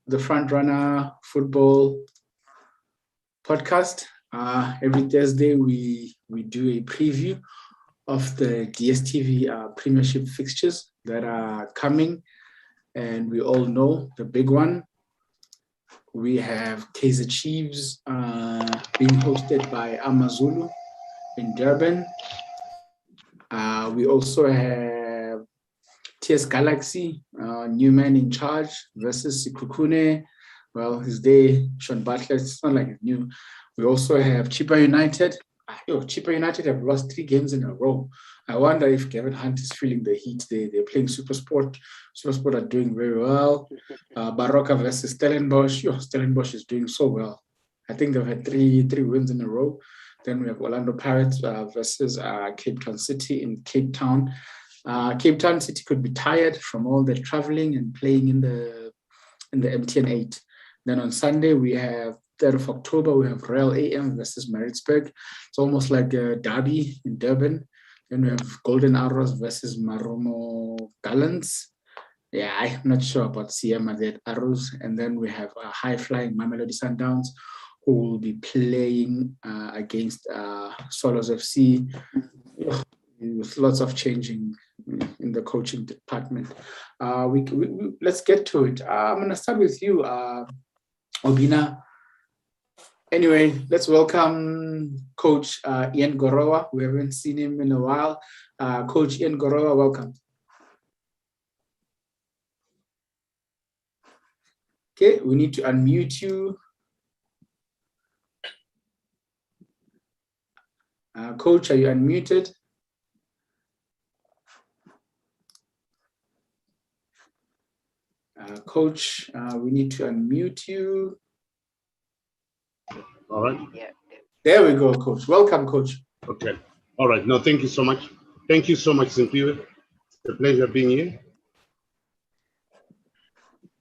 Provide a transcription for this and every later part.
the Front Runner Football Podcast. Every Thursday, we do a preview of the DSTV Premiership fixtures that are coming. And we all know the big one. We have Kaizer Chiefs being hosted by AmaZulu in Durban. We also have TS Galaxy, new man in charge versus Sikukune. Well, his day, Sean Butler, it's not like it's new. We also have Chippa United. Chippa United have lost 3 games in a row. I wonder if Gavin Hunt is feeling the heat. They're playing Supersport. Supersport are doing very well. Baroka versus Stellenbosch. Stellenbosch is doing so well. I think they've had three wins in a row. Then we have Orlando Pirates versus Cape Town City in Cape Town. Cape Town City could be tired from all the traveling and playing in the MTN 8. Then on Sunday, we have 3rd of October, we have Royal AM versus Maritzburg. It's almost like a derby in Durban. Then we have Golden Arrows versus Maromo Gallants. Yeah, I'm not sure about CM Arrows. And then we have high-flying Mamelodi Sundowns, who will be playing against Solos FC, with lots of changing in the coaching department. Let's get to it. I'm going to start with you, Obinna. Anyway, let's welcome Coach Ian Gorowa. We haven't seen him in a while. Coach Ian Gorowa, welcome. Okay, we need to unmute you. Coach, are you unmuted? Coach, we need to unmute you. All right. Yeah. There we go, Coach. Welcome, Coach. Okay. All right. No, thank you so much. Thank you so much, Simpiwe. It's a pleasure being here.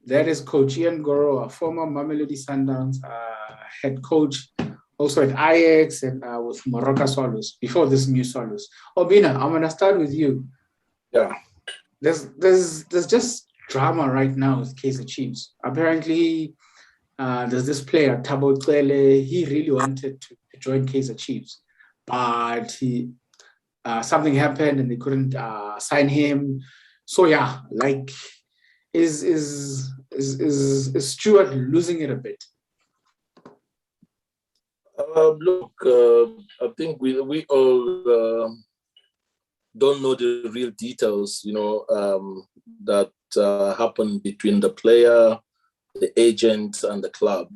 That is Coach Ian Gorowa, former Mamelodi Sundowns head coach, also at Ajax and with Moroka Swallows, before this new Swallows. Obinna, I'm going to start with you. Yeah. There's just drama right now with Kaizer Chiefs. Apparently, there's this player, Thabo Cele. He really wanted to join Kaizer Chiefs, but something happened and they couldn't sign him. So yeah, like, is Stuart losing it a bit? Look, I think we all don't know the real details, that happen between the player, the agent, and the club.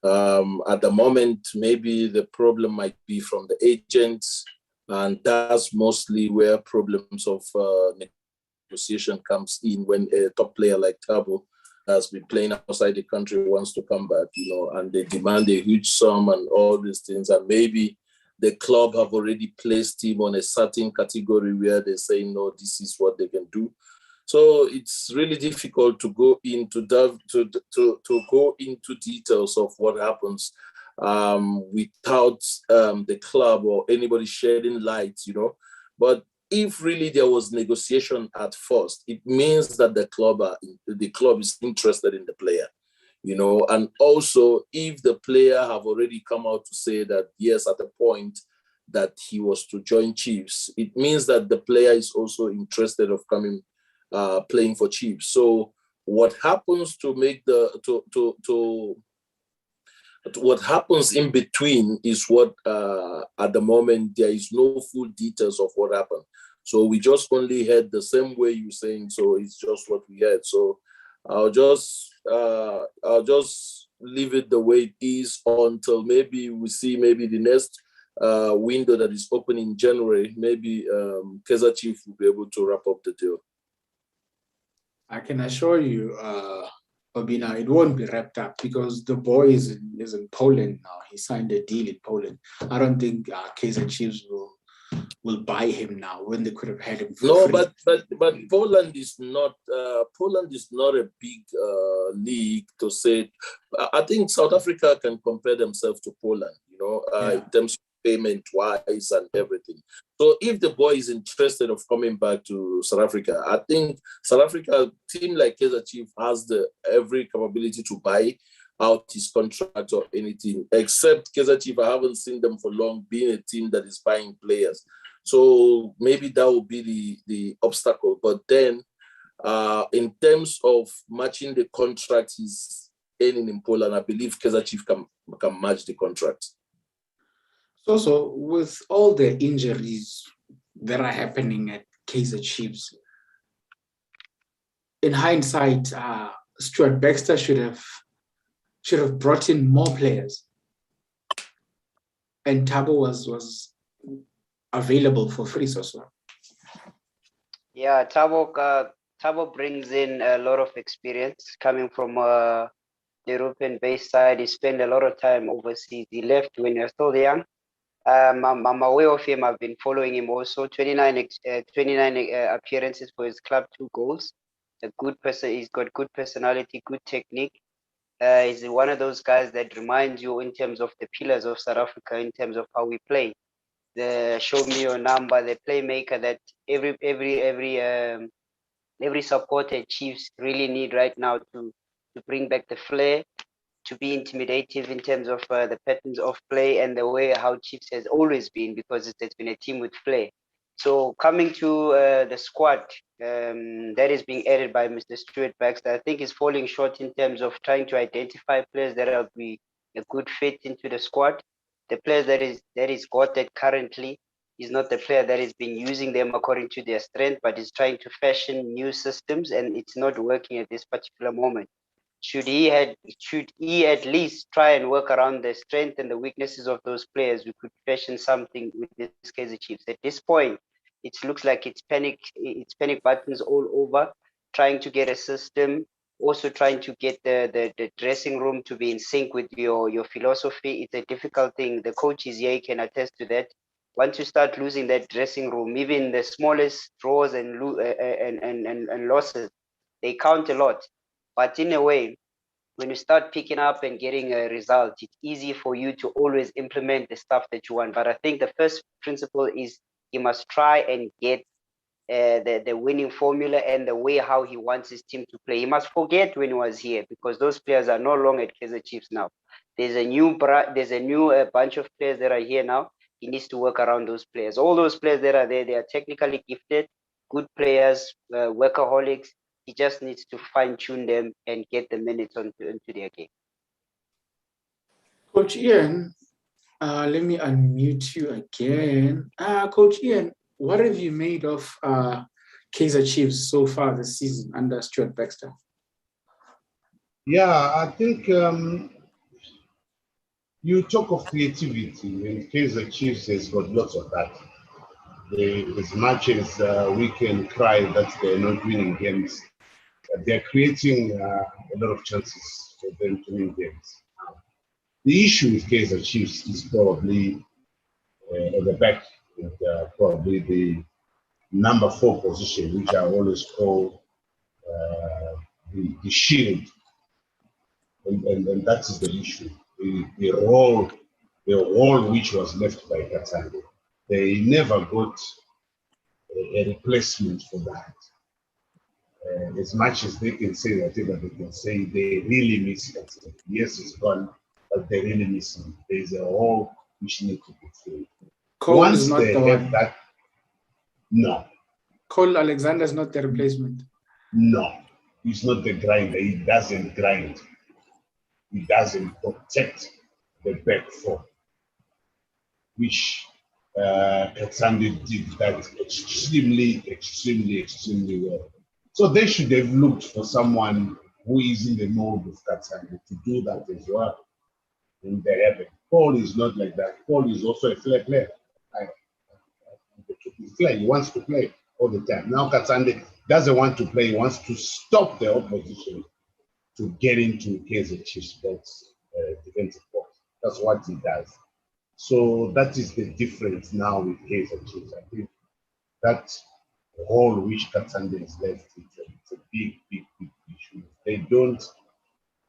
At the moment, maybe the problem might be from the agents, and that's mostly where problems of negotiation comes in when a top player like Thabo has been playing outside the country, wants to come back, and they demand a huge sum and all these things. And maybe the club have already placed him on a certain category where they say, no, this is what they can do. So it's really difficult to go into go into details of what happens without the club or anybody shedding light, But if really there was negotiation at first, it means that the club is interested in the player, And also, if the player have already come out to say that yes, at the point that he was to join Chiefs, it means that the player is also interested of coming. Playing for Chiefs. So what happens to make what happens in between is what at the moment there is no full details of what happened. So we just only heard the same way you're saying. So it's just what we heard. So I'll just leave it the way it is until maybe we see maybe the next window that is open in January. Maybe Kaizer Chiefs will be able to wrap up the deal. I can assure you, Obinna, it won't be wrapped up because the boy is in Poland now. He signed a deal in Poland. I don't think Kaizer Chiefs will buy him now when they could have had him for free. but Poland is not a big league to say. I think South Africa can compare themselves to Poland, in terms of payment-wise and everything. So if the boy is interested of coming back to South Africa, I think South Africa, team like Kaizer Chiefs has every capability to buy out his contract or anything, except Kaizer Chiefs. I haven't seen them for long being a team that is buying players. So maybe that will be the obstacle. But then in terms of matching the contract he's earning in Poland, I believe Kaizer Chiefs can match the contract. So with all the injuries that are happening at Kaizer Chiefs, in hindsight, Stuart Baxter should have brought in more players, and Thabo was available for free. So. Yeah, Thabo brings in a lot of experience coming from the European-based side. He spent a lot of time overseas. He left when he was still young. I'm aware of him. I've been following him also. 29 appearances for his club, 2 goals. A good person. He's got good personality, good technique. He's one of those guys that reminds you in terms of the pillars of South Africa, in terms of how we play. The show me your number, the playmaker that every supporter Chiefs really need right now to bring back the flair, to be intimidative in terms of the patterns of play and the way how Chiefs has always been, because it's been a team with flair. So coming to the squad that is being added by Mr. Stuart Baxter, I think is falling short in terms of trying to identify players that will be a good fit into the squad. The players that is got that currently is not the player that has been using them according to their strength, but is trying to fashion new systems, and it's not working at this particular moment. Should he at least try and work around the strength and the weaknesses of those players, we could fashion something with this Kaizer Chiefs. At this point, it looks like it's panic buttons all over, trying to get a system, also trying to get the dressing room to be in sync with your philosophy. It's a difficult thing. The coaches here can attest to that. Once you start losing that dressing room, even the smallest draws and losses, they count a lot. But in a way, when you start picking up and getting a result, it's easy for you to always implement the stuff that you want. But I think the first principle is he must try and get the winning formula and the way how he wants his team to play. He must forget when he was here, because those players are no longer at Kaizer Chiefs now. There's a new bunch of players that are here now. He needs to work around those players. All those players that are there, they are technically gifted, good players, workaholics. He just needs to fine-tune them and get the minutes into their game. Coach Ian, let me unmute you again. Coach Ian, what have you made of Kaizer Chiefs so far this season under Stuart Baxter? Yeah, I think you talk of creativity, and Kaizer Chiefs has got lots of that. As much as we can cry that they're not winning games, they're creating a lot of chances for them to win games. The issue with Kaizer Chiefs is probably at the back, with probably the number 4 position, which I always call the shield, and that is the issue. The role which was left by Katanga, they never got a replacement for that. As much as they can say whatever they can say, they really miss it. Yes, it's gone, but they really miss him. There's a hole which needs to be filled. Once they have that, no. Cole Alexander is not the replacement. No, he's not the grinder. He doesn't grind. He doesn't protect the back four, which Katsande did that extremely well. So they should have looked for someone who is in the mode of Katsande to do that as well. And they haven't. Paul is not like that. Paul is also a flair player. He wants to play all the time. Now Katsande doesn't want to play. He wants to stop the opposition to get into Kaizer Chiefs' box, defensive box. That's what he does. So that is the difference now with Kaizer Chiefs. I think that hole which Katsande is left, it's a big issue. They don't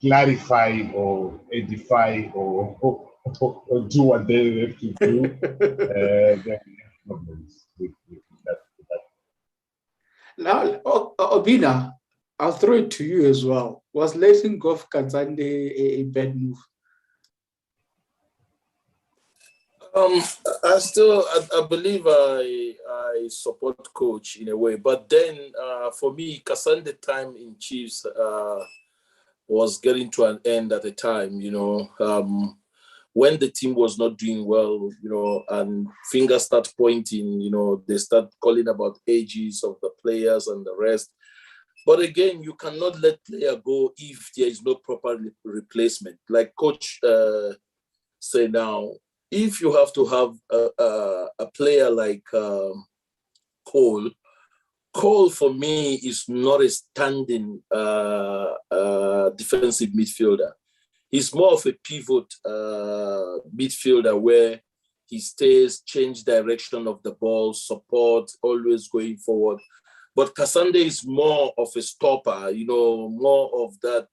clarify or edify or do what they have to do, then we have problems with that. Now, Obinna, I'll throw it to you as well. Was letting go of Katsande a bad move? I believe I support coach in a way, but then for me, Kasande time in Chiefs was getting to an end at the time, when the team was not doing well, and fingers start pointing, they start calling about ages of the players and the rest. But again, you cannot let player go if there is no proper replacement. Like coach say now, if you have to have a player like Cole for me is not a standing defensive midfielder. He's more of a pivot midfielder where he stays, change direction of the ball, support, always going forward. But Kasande is more of a stopper, more of that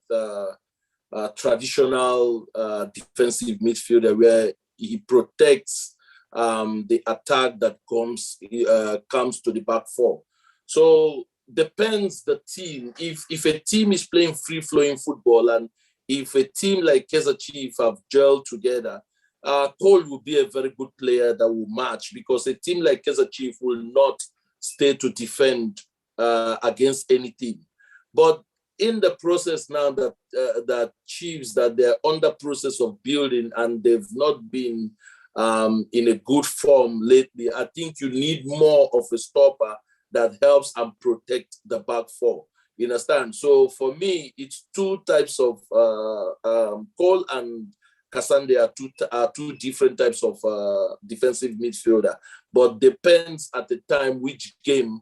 traditional defensive midfielder where he protects the attack that comes to the back four. So depends the team. If a team is playing free-flowing football and if a team like Kaizer Chiefs have gelled together, Cole will be a very good player that will match because a team like Kaizer Chiefs will not stay to defend against any team. But in the process now that Chiefs, that they're under process of building and they've not been in a good form lately, I think you need more of a stopper that helps and protect the back four. You understand? So for me, it's two types of Cole and Kasande are two different types of defensive midfielder, but depends at the time which game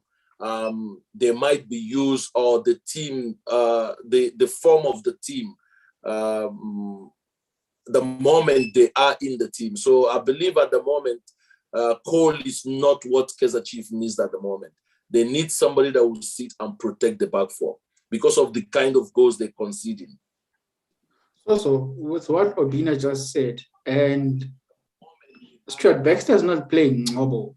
they might be used or the team, the form of the team, the moment they are in the team. So I believe at the moment, Cole is not what Kaizer Chiefs needs at the moment. They need somebody that will sit and protect the back four because of the kind of goals they're conceding. So with what Obinna just said, and Stuart Baxter is not playing Ngobo,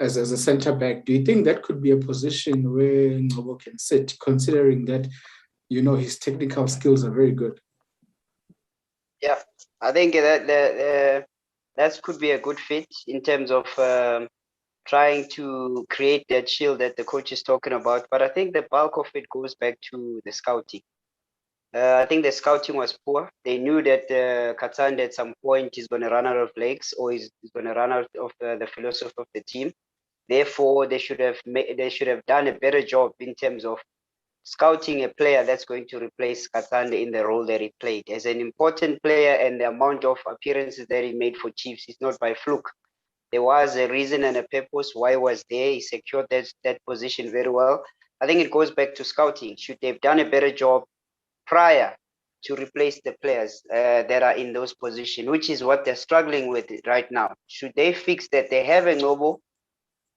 as a centre back. Do you think that could be a position where Ngobo can sit, considering that, his technical skills are very good? Yeah, I think that could be a good fit in terms of trying to create that shield that the coach is talking about. But I think the bulk of it goes back to the scouting. I think the scouting was poor. They knew that Katsande at some point is going to run out of legs or is going to run out of the philosophy of the team. Therefore, they should have done a better job in terms of scouting a player that's going to replace Katsande in the role that he played. As an important player, and the amount of appearances that he made for Chiefs is not by fluke. There was a reason and a purpose why he was there. He secured that position very well. I think it goes back to scouting. Should they have done a better job prior to replace the players that are in those positions, which is what they're struggling with right now. Should they fix that? They have a Ngobo,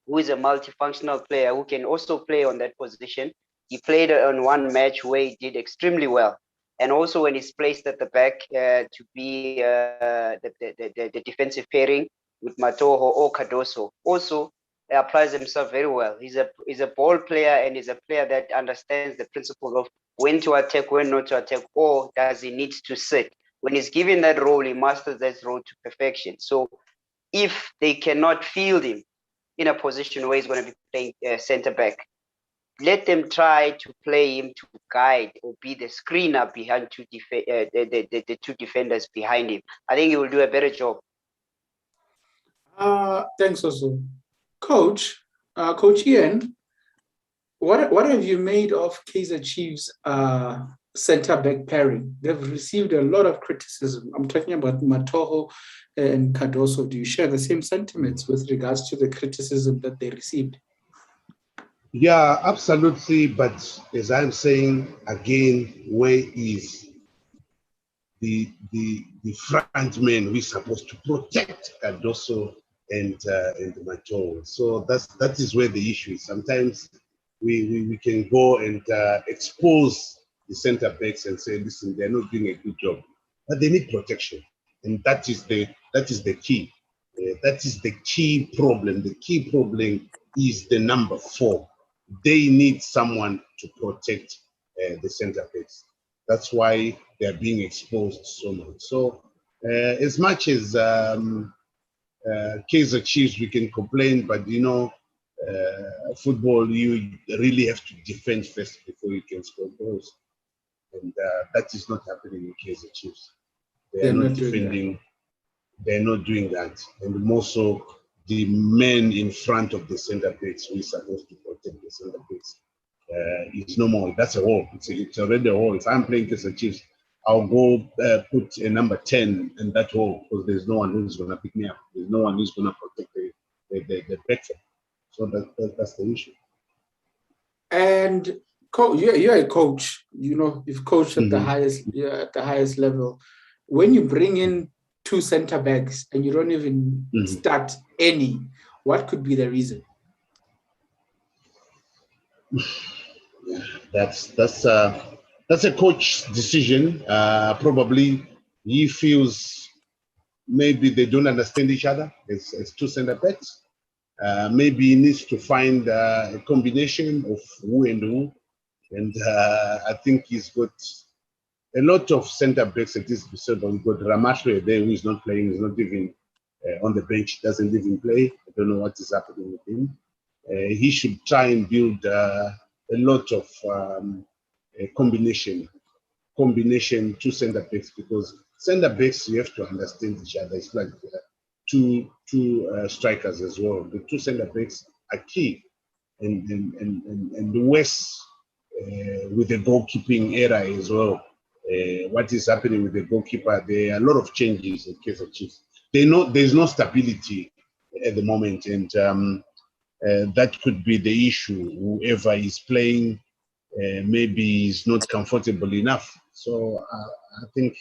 who is a multifunctional player who can also play on that position. He played on one match where he did extremely well. And also when he's placed at the back to be the defensive pairing with Matoho or Cardoso, also applies himself very well. He's a ball player and he's a player that understands the principle of when to attack, when not to attack, or does he need to sit. When he's given that role, he masters that role to perfection. So if they cannot field him in a position where he's going to be playing center back, let them try to play him to guide or be the screener behind the two defenders behind him. I think he will do a better job. Thanks also. Coach Ian, what have you made of Kaizer Chiefs centre-back pairing? They've received a lot of criticism. I'm talking about Matoho and Cardoso. Do you share the same sentiments with regards to the criticism that they received? Yeah, absolutely. But as I'm saying again, where is the front man who is supposed to protect Cardoso and Matoho? So that is where the issue is. Sometimes we can go and expose the center backs and say, listen, they're not doing a good job, but they need protection. and that is the key. That is the key problem. The key problem is the number 4. They need someone to protect the centre backs. That's why they are being exposed so much. So as much as Kaizer Chiefs, we can complain, but you know, football, you really have to defend first before you can score goals. And that is not happening in Kaizer Chiefs. They are not defending. They're not doing that. And more so, the men in front of the centre backs who is supposed to protect the centre backs is no more. That's a hole. It's already a hole. If I'm playing Kaizer Chiefs, I'll go put a number 10 in that hole because there's no one who's going to pick me up. There's no one who's going to protect the backfield. So that's the issue. And you're a coach. You know, you've coached at the highest level. When you bring in 2 centre backs and you don't even start any, what could be the reason? That's a coach's decision. Probably he feels maybe they don't understand each other. It's 2 centre backs. Maybe he needs to find a combination of who and who. And I think he's got a lot of centre backs at this episode. We've got Ramasho there who is not playing, he's not even on the bench, doesn't even play. I don't know what is happening with him. He should try and build a lot of combination 2 centre backs, because centre backs, you have to understand each other. It's like two strikers as well. The 2 centre backs are key. And the West with the goalkeeping era as well. What is happening with the goalkeeper? There are a lot of changes in Kaizer Chiefs. There's no stability at the moment, and that could be the issue. Whoever is playing maybe is not comfortable enough. So I think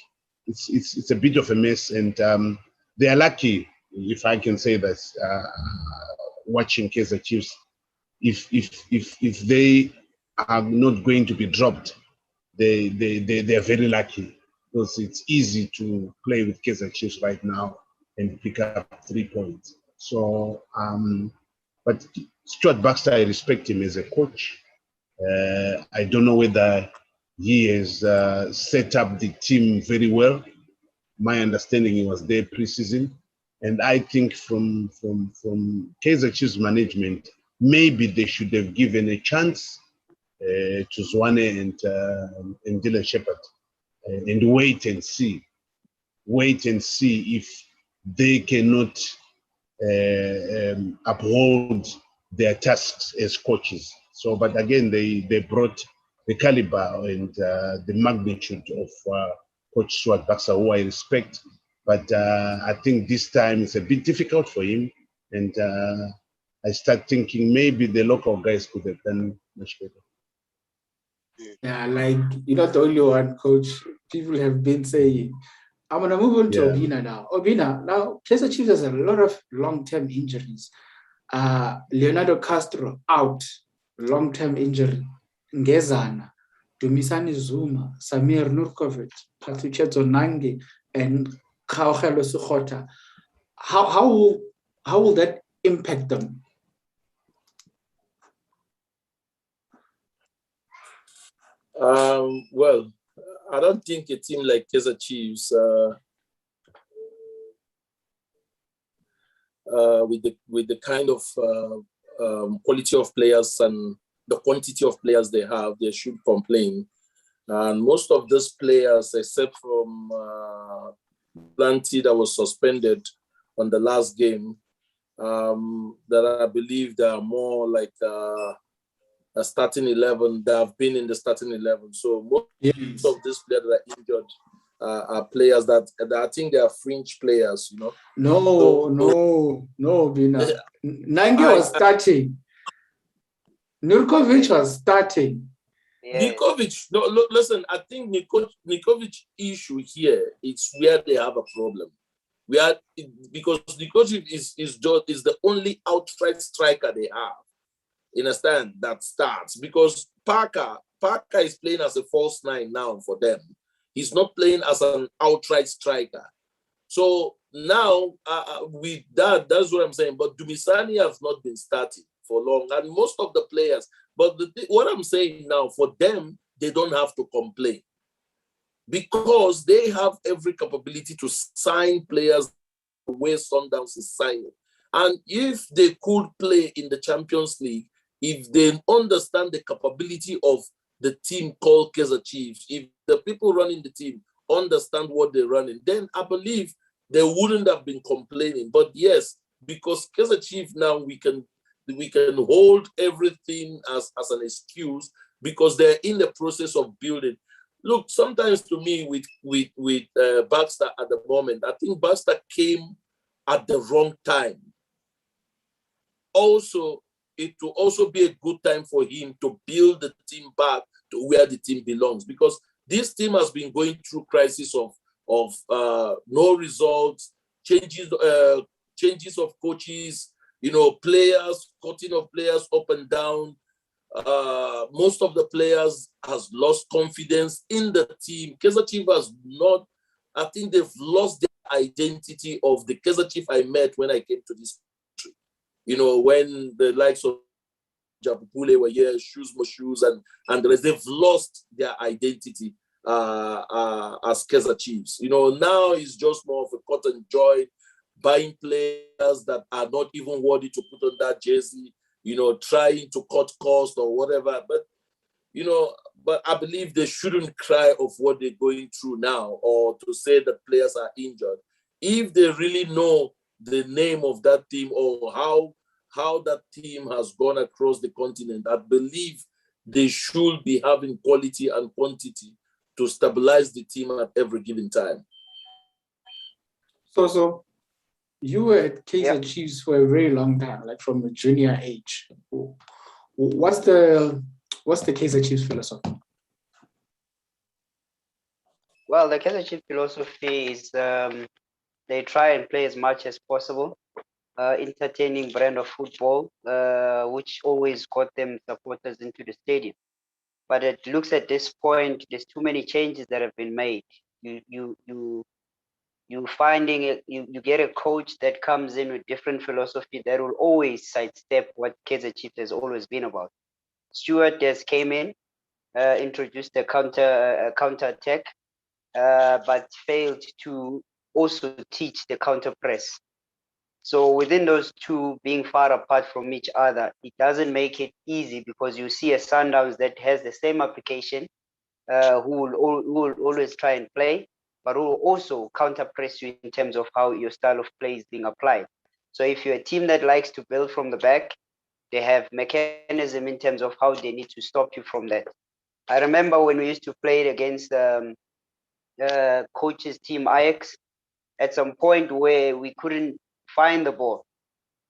it's a bit of a mess, and they are lucky, if I can say that, watching Kaizer Chiefs. If they are not going to be dropped, they are very lucky, because it's easy to play with Kaizer Chiefs right now and pick up 3 points. So, but Stuart Baxter, I respect him as a coach. I don't know whether he has set up the team very well. My understanding, he was there pre-season, and I think from Kaizer Chiefs management, maybe they should have given a chance to Zwane and Dylan Shepherd, and wait and see if they cannot uphold their tasks as coaches. So, but again, they brought the caliber and the magnitude of Coach Stuart Baxter, who I respect. But I think this time it's a bit difficult for him, and I start thinking maybe the local guys could have done much better. Yeah, like, you're not the only one, Coach. People have been saying. I'm going to move on to Obinna now. Obinna, now, Kaizer Chiefs has a lot of long-term injuries. Leonardo Castro out, long-term injury. Ngezana, Dumisani Zuma, Samir Nurkovic, Patsuchezo Nange, and Kaogelo Sukhota. How will that impact them? Well, I don't think a team like Kaizer Chiefs, with the kind of quality of players and the quantity of players they have, they should complain. And most of these players, except from Planty that was suspended on the last game, that I believe they are more like a starting 11. They have been in the starting 11. So most of these players that are injured are players that I think they are fringe players, you know. No, Obinna. Nange was starting. Nurkovic was starting. Yeah. Nikovic, no, listen, I think Nikovic issue here is where they have a problem. Because Nikovic is the only outright striker they have. You understand? That starts. Because Parker is playing as a false 9 now for them. He's not playing as an outright striker. So now with that, that's what I'm saying. But Dumisani has not been starting for long, and most of the players. But what I'm saying now, for them, they don't have to complain because they have every capability to sign players the way Sundowns is signing. And if they could play in the Champions League, if they understand the capability of the team called Kaizer Chiefs, if the people running the team understand what they're running, then I believe they wouldn't have been complaining. But yes, because Kaizer Chiefs now we can hold everything as an excuse because they're in the process of building. Look, sometimes to me with Baxter at the moment, I think Baxter came at the wrong time. Also, it will also be a good time for him to build the team back to where the team belongs, because this team has been going through crisis of no results, changes of coaches, players, cutting of players up and down. Most of the players has lost confidence in the team. Kaizer Chiefs has not, I think they've lost the identity of the Kaizer Chiefs I met when I came to this country. When the likes of Japupule were here, shoes more shoes, and the rest, they've lost their identity as Kaizer Chiefs. Now it's just more of a cut and joy, buying players that are not even worthy to put on that jersey, trying to cut costs or whatever. But I believe they shouldn't cry of what they're going through now or to say that players are injured. If they really know the name of that team or how that team has gone across the continent, I believe they should be having quality and quantity to stabilize the team at every given time. So you were at Kaizer Chiefs for a very long time, like from a junior age. What's the Kaizer Chiefs philosophy? Well, the Kaizer Chiefs philosophy is they try and play as much as possible, entertaining brand of football, which always got them supporters into the stadium. But it looks at this point, there's too many changes that have been made. You get a coach that comes in with different philosophy that will always sidestep what Kaizer Chiefs has always been about. Stuart just came in, introduced a counter attack, but failed to also teach the counter press. So within those two being far apart from each other, it doesn't make it easy because you see a Sundowns that has the same application, who will always try and play, but who will also counter press you in terms of how your style of play is being applied. So if you're a team that likes to build from the back, they have mechanism in terms of how they need to stop you from that. I remember when we used to play it against coach's team Ajax, at some point where we couldn't find the ball.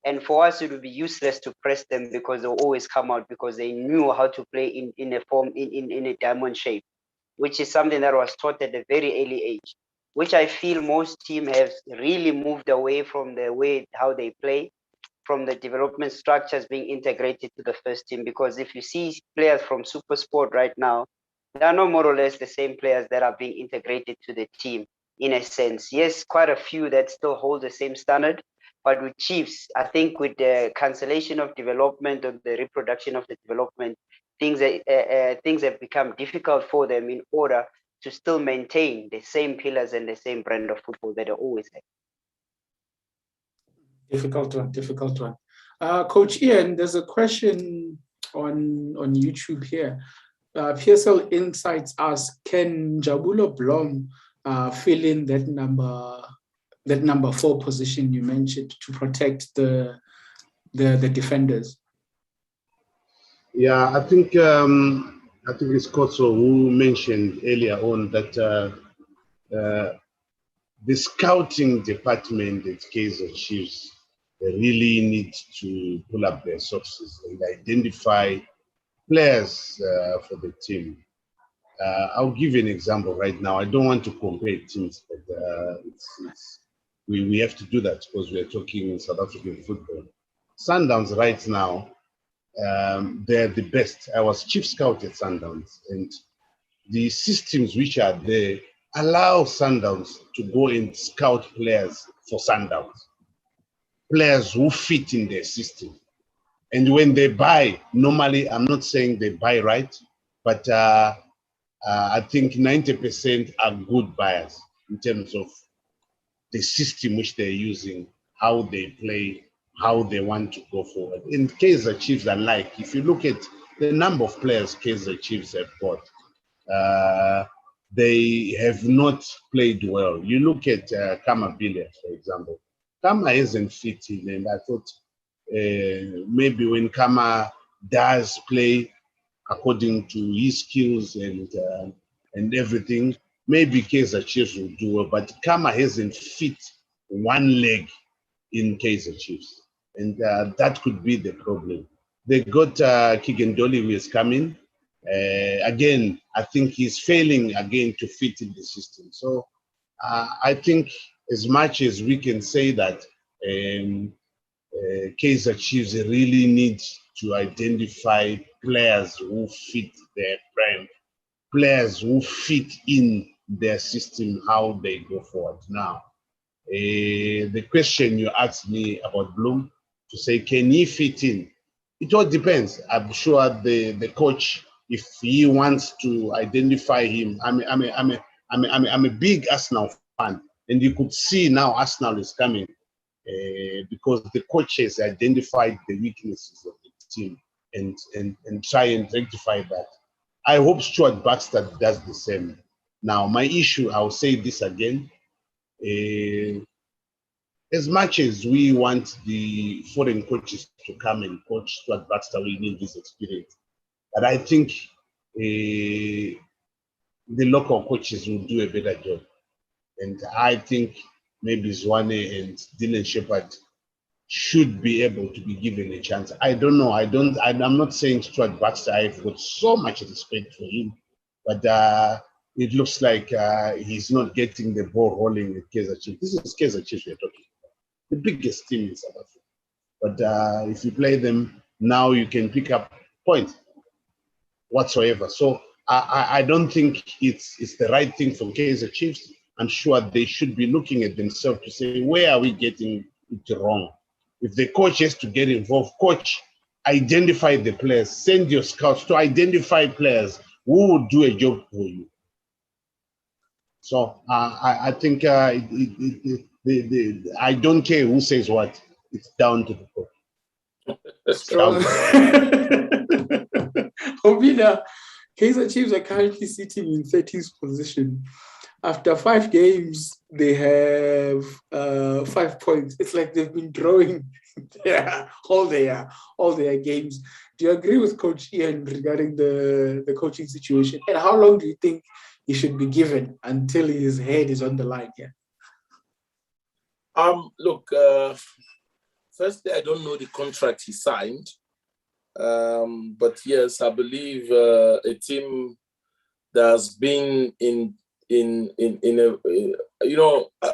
And for us, it would be useless to press them because they'll always come out because they knew how to play in a form, in a diamond shape, which is something that was taught at a very early age, which I feel most teams have really moved away from the way how they play, from the development structures being integrated to the first team. Because if you see players from Super Sport right now, they are not more or less the same players that are being integrated to the team in a sense. Yes, quite a few that still hold the same standard, but with Chiefs, I think with the cancellation of development or the reproduction of the development, things have become difficult for them in order to still maintain the same pillars and the same brand of football that they always had. Difficult one. Coach Ian, there's a question on YouTube here. PSL Insights asks, can Jabulo Blom fill in that number 4 position you mentioned to protect the defenders? Yeah, I think it's Kotso who mentioned earlier on that the scouting department at Kaizer Chiefs, they really need to pull up their sources and identify players for the team. I'll give you an example right now. I don't want to compare teams, but we have to do that because we're talking South African football. Sundowns right now, they're the best. I was chief scout at Sundowns, and the systems which are there allow Sundowns to go and scout players for Sundowns, players who fit in their system. And when they buy, normally, I'm not saying they buy right, but I think 90% are good buyers in terms of the system which they're using, how they play, how they want to go forward. In Kaizer Chiefs, if you look at the number of players Kaizer Chiefs have got, they have not played well. You look at Kama Billiard, for example. Kama isn't fit in, and I thought maybe when Kama does play according to his skills and everything, maybe Kaizer Chiefs will do well. But Kama hasn't fit one leg in Kaizer Chiefs, and that could be the problem. They got Keegan Dolly, who is coming. Again, I think he's failing again to fit in the system. So I think as much as we can say that Kaizer Chiefs really need to identify players who fit their brand, players who fit in their system, how they go forward. Now, the question you asked me about Bloom, to say, can he fit in? It all depends. I'm sure the coach, if he wants to identify him, I'm a big Arsenal fan, and you could see now Arsenal is coming because the coach has identified the weaknesses of the team and try and rectify that. I hope Stuart Baxter does the same. Now, my issue, I'll say this again, as much as we want the foreign coaches to come and coach Stuart Baxter, we need this experience. But I think the local coaches will do a better job. And I think maybe Zwane and Dylan Shepherd should be able to be given a chance. I don't know. I'm not saying Stuart Baxter. I've got so much respect for him, but it looks like he's not getting the ball rolling with Kaizer Chiefs. This is Kaizer Chiefs we're talking about, the biggest team in South Africa. But if you play them now, you can pick up points whatsoever. So I don't think it's the right thing for Kaizer Chiefs. I'm sure they should be looking at themselves to say, where are we getting it wrong? If the coach has to get involved, coach, identify the players, send your scouts to identify players who will do a job for you. So I think I don't care who says what. It's down to the coach. Strong. Obinna, Kaizer Chiefs are currently sitting in 13th position. After 5 games, they have 5 points. It's like they've been drawing all their games. Do you agree with Coach Ian regarding the coaching situation? And how long do you think he should be given until his head is on the line here? Look, firstly, I don't know the contract he signed. But yes, I believe a team that's been in a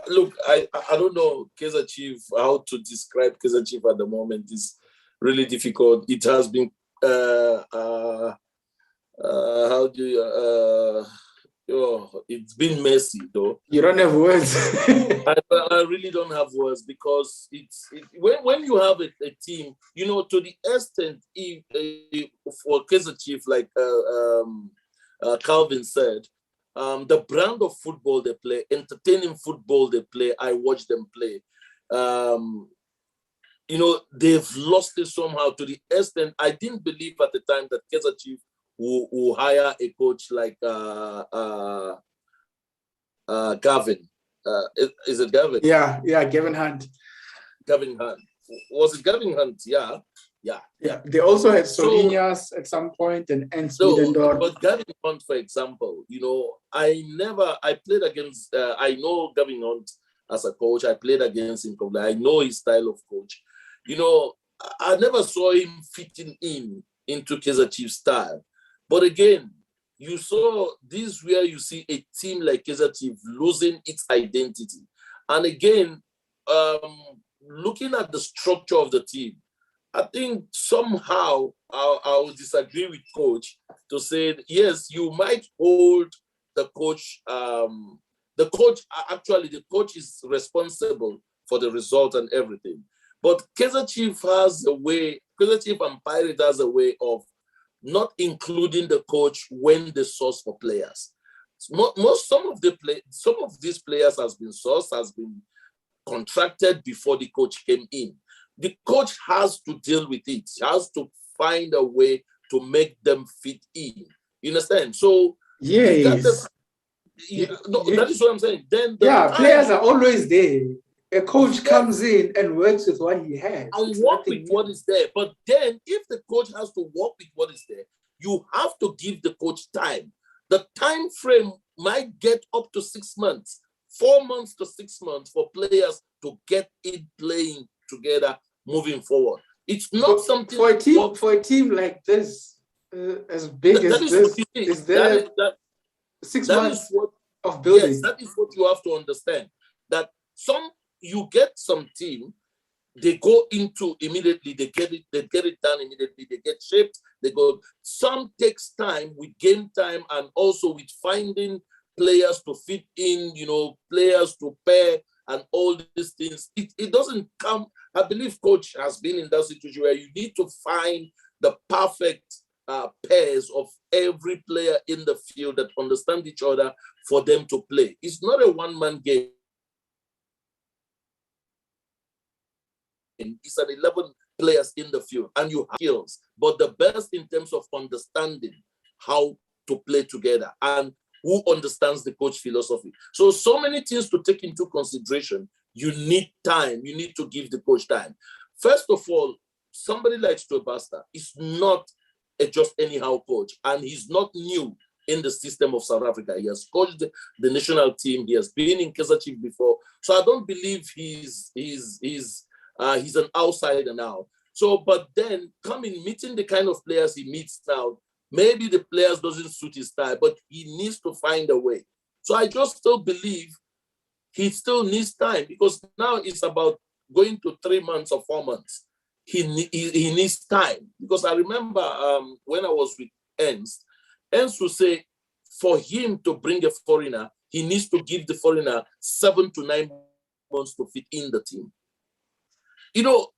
look, I don't know Kaizer Chiefs, how to describe Kaizer Chiefs at the moment is really difficult. It has been it's been messy though. You don't have words. I really don't have words because when you have a team, to the extent for Kaizer Chiefs, like Calvin said, the brand of football they play, entertaining football they play, I watch them play. They've lost it somehow to the extent I didn't believe at the time that Kaizer Chiefs will hire a coach like Gavin. Is it Gavin? Yeah, Gavin Hunt. Gavin Hunt. Was it Gavin Hunt? Yeah. They also had Solinas at some point and Middendorp. But Gavin Hunt, for example, I played against, I know Gavin Hunt as a coach. I played against him. I know his style of coach. I never saw him fitting into Kaizer Chiefs style. But again, you saw this where you see a team like Kaizer Chiefs losing its identity. And again, looking at the structure of the team, I think somehow I would disagree with coach to say, yes, you might hold the coach actually, the coach is responsible for the result and everything. But Kaizer Chiefs and Pirate has a way of not including the coach when they source for players. Some of these players has been contracted before the coach came in. The coach has to deal with it. He has to find a way to make them fit in. You understand? So Yes. that is what I'm saying. Then players are always there. A coach comes in and works with what he has. And work with what is there. But then if the coach has to work with what is there, you have to give the coach time. The time frame might get up to 6 months, 4 months to 6 months for players to get it playing together moving forward. It's not something for a team like this, as big as this. Is there 6 months of building? Yes, that is what you have to understand. That you get some team, they go into immediately, they get it done immediately, they get shaped, they go. Some takes time with game time and also with finding players to fit in, players to pair and all these things. It doesn't come. I believe coach has been in that situation where you need to find the perfect pairs of every player in the field that understand each other for them to play. It's not a one-man game. It's an 11 players in the field and you have skills, but the best in terms of understanding how to play together and who understands the coach philosophy. So many things to take into consideration. You need time. You need to give the coach time. First of all, somebody like Stuart Baxter is not just anyhow coach, and he's not new in the system of South Africa. He has coached the national team. He has been in Kaizer Chiefs before. So I don't believe he's an outsider now. So, but then meeting the kind of players he meets now, maybe the players doesn't suit his style, but he needs to find a way. So I just still believe he still needs time because now it's about going to 3 months or 4 months. He needs time because I remember when I was with Ernst would say for him to bring a foreigner, he needs to give the foreigner 7 to 9 months to fit in the team.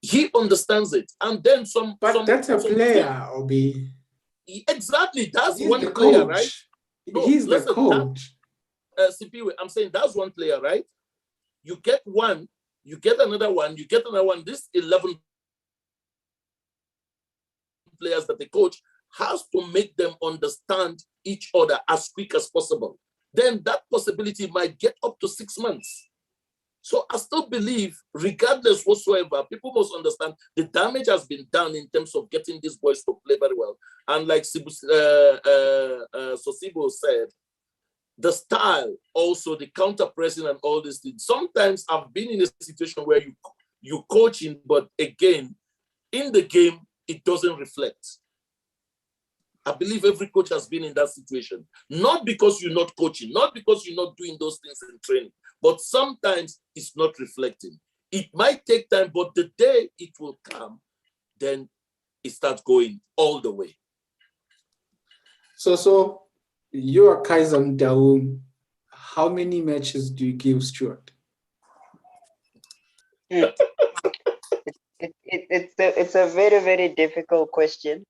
He understands it. And then that's a player, Obi. Exactly. That's He's one the player, coach. right? No, He's the coach. Sipiwe, I'm saying that's one player, right? You get one, you get another one, you get another one. This 11 players that the coach has to make them understand each other as quick as possible. Then that possibility might get up to 6 months. So I still believe, regardless whatsoever, people must understand the damage has been done in terms of getting these boys to play very well. And like Sosibo said, the style, also the counter-pressing and all these things. Sometimes I've been in a situation where you coaching, but again, in the game, it doesn't reflect. I believe every coach has been in that situation. Not because you're not coaching, not because you're not doing those things in training, but sometimes it's not reflecting. It might take time, but the day it will come, then it starts going all the way. So you are Kaizer Daum. How many matches do you give Stuart? It's a very, very difficult question.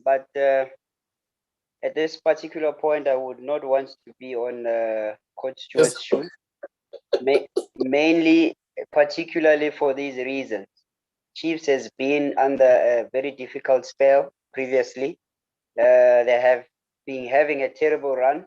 But at this particular point, I would not want to be on Coach Stewart's shoes. Mainly, particularly for these reasons. Chiefs has been under a very difficult spell previously. They have been having a terrible run.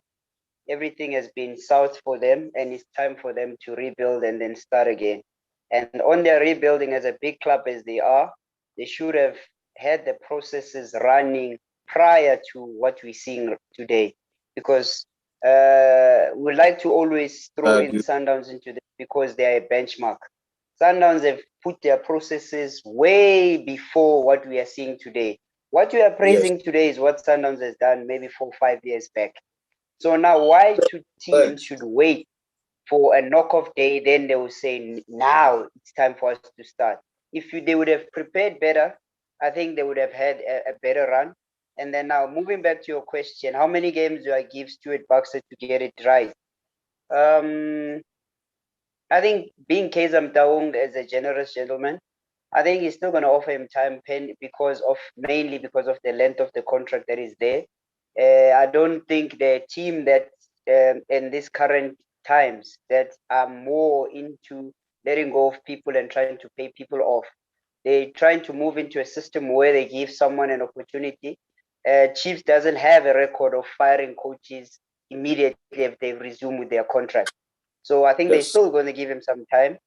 Everything has been south for them, and it's time for them to rebuild and then start again. And on their rebuilding, as a big club as they are, they should have had the processes running prior to what we're seeing today. Because we like to always throw in Sundowns into this because they are a benchmark. Sundowns have put their processes way before what we are seeing today. What we are praising today is what Sundowns has done maybe 4 or 5 years back. So now why teams should wait for a knockoff day, then they will say, now it's time for us to start. If they would have prepared better, I think they would have had a better run. And then now moving back to your question, how many games do I give Stuart Baxter to get it right? I think being Kaizer Chiefs as a generous gentleman, I think he's still going to offer him time mainly because of the length of the contract that is there. I don't think the team that in these current times that are more into letting go of people and trying to pay people off. They're trying to move into a system where they give someone an opportunity. Chiefs doesn't have a record of firing coaches immediately if they resume with their contract. So I think they're still going to give him some time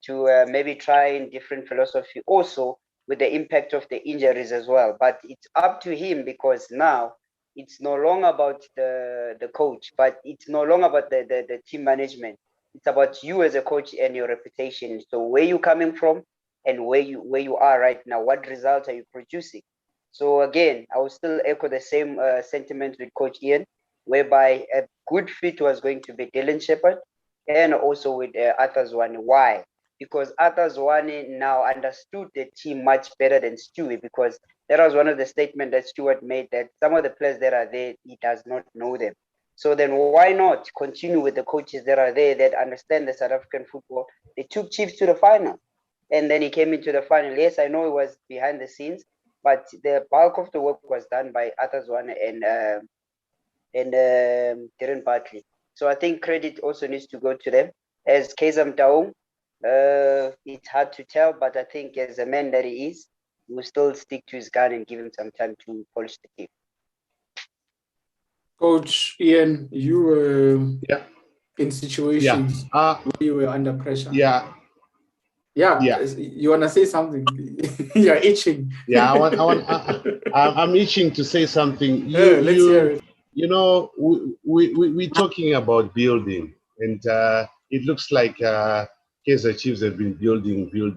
to maybe try in different philosophy also with the impact of the injuries as well. But it's up to him because now it's no longer about the coach, but it's no longer about the team management. It's about you as a coach and your reputation. So where you coming from and where you are right now, what results are you producing? So again, I will still echo the same sentiment with Coach Ian, whereby a good fit was going to be Dylan Shepherd and also with Arthur Zwane. Why? Because Arthur Zwane now understood the team much better than Stewie, because that was one of the statements that Stewart made, that some of the players that are there, he does not know them. So then why not continue with the coaches that are there that understand the South African football? They took Chiefs to the final, and then he came into the final. Yes, I know it was behind the scenes, but the bulk of the work was done by Arthur Zwane and Darren Bartley. So I think credit also needs to go to them. As Kaizer Chiefs, it's hard to tell, but I think as a man that he is, he will still stick to his gun and give him some time to polish the team. Coach Ian, you were in situations where you were under pressure. Yeah. You want to say something? You're itching. Yeah, I'm itching to say something. Let's hear it. You know, we're talking about building, and it looks like Kaizer Chiefs have been building for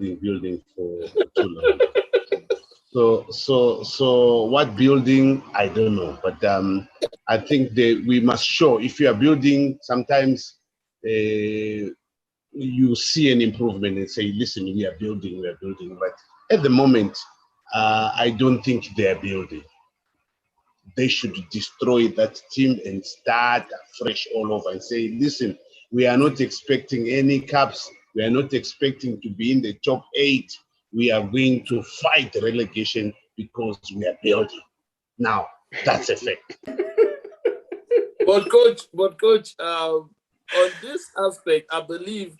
too long. So what building? I don't know, but I think we must show, if you are building, sometimes you see an improvement and say, listen, we are building. But at the moment, I don't think they're building. They should destroy that team and start fresh all over and say, listen, we are not expecting any cups. We are not expecting to be in the top 8. We are going to fight relegation because we are building. Now, that's a fact. But coach, on this aspect, I believe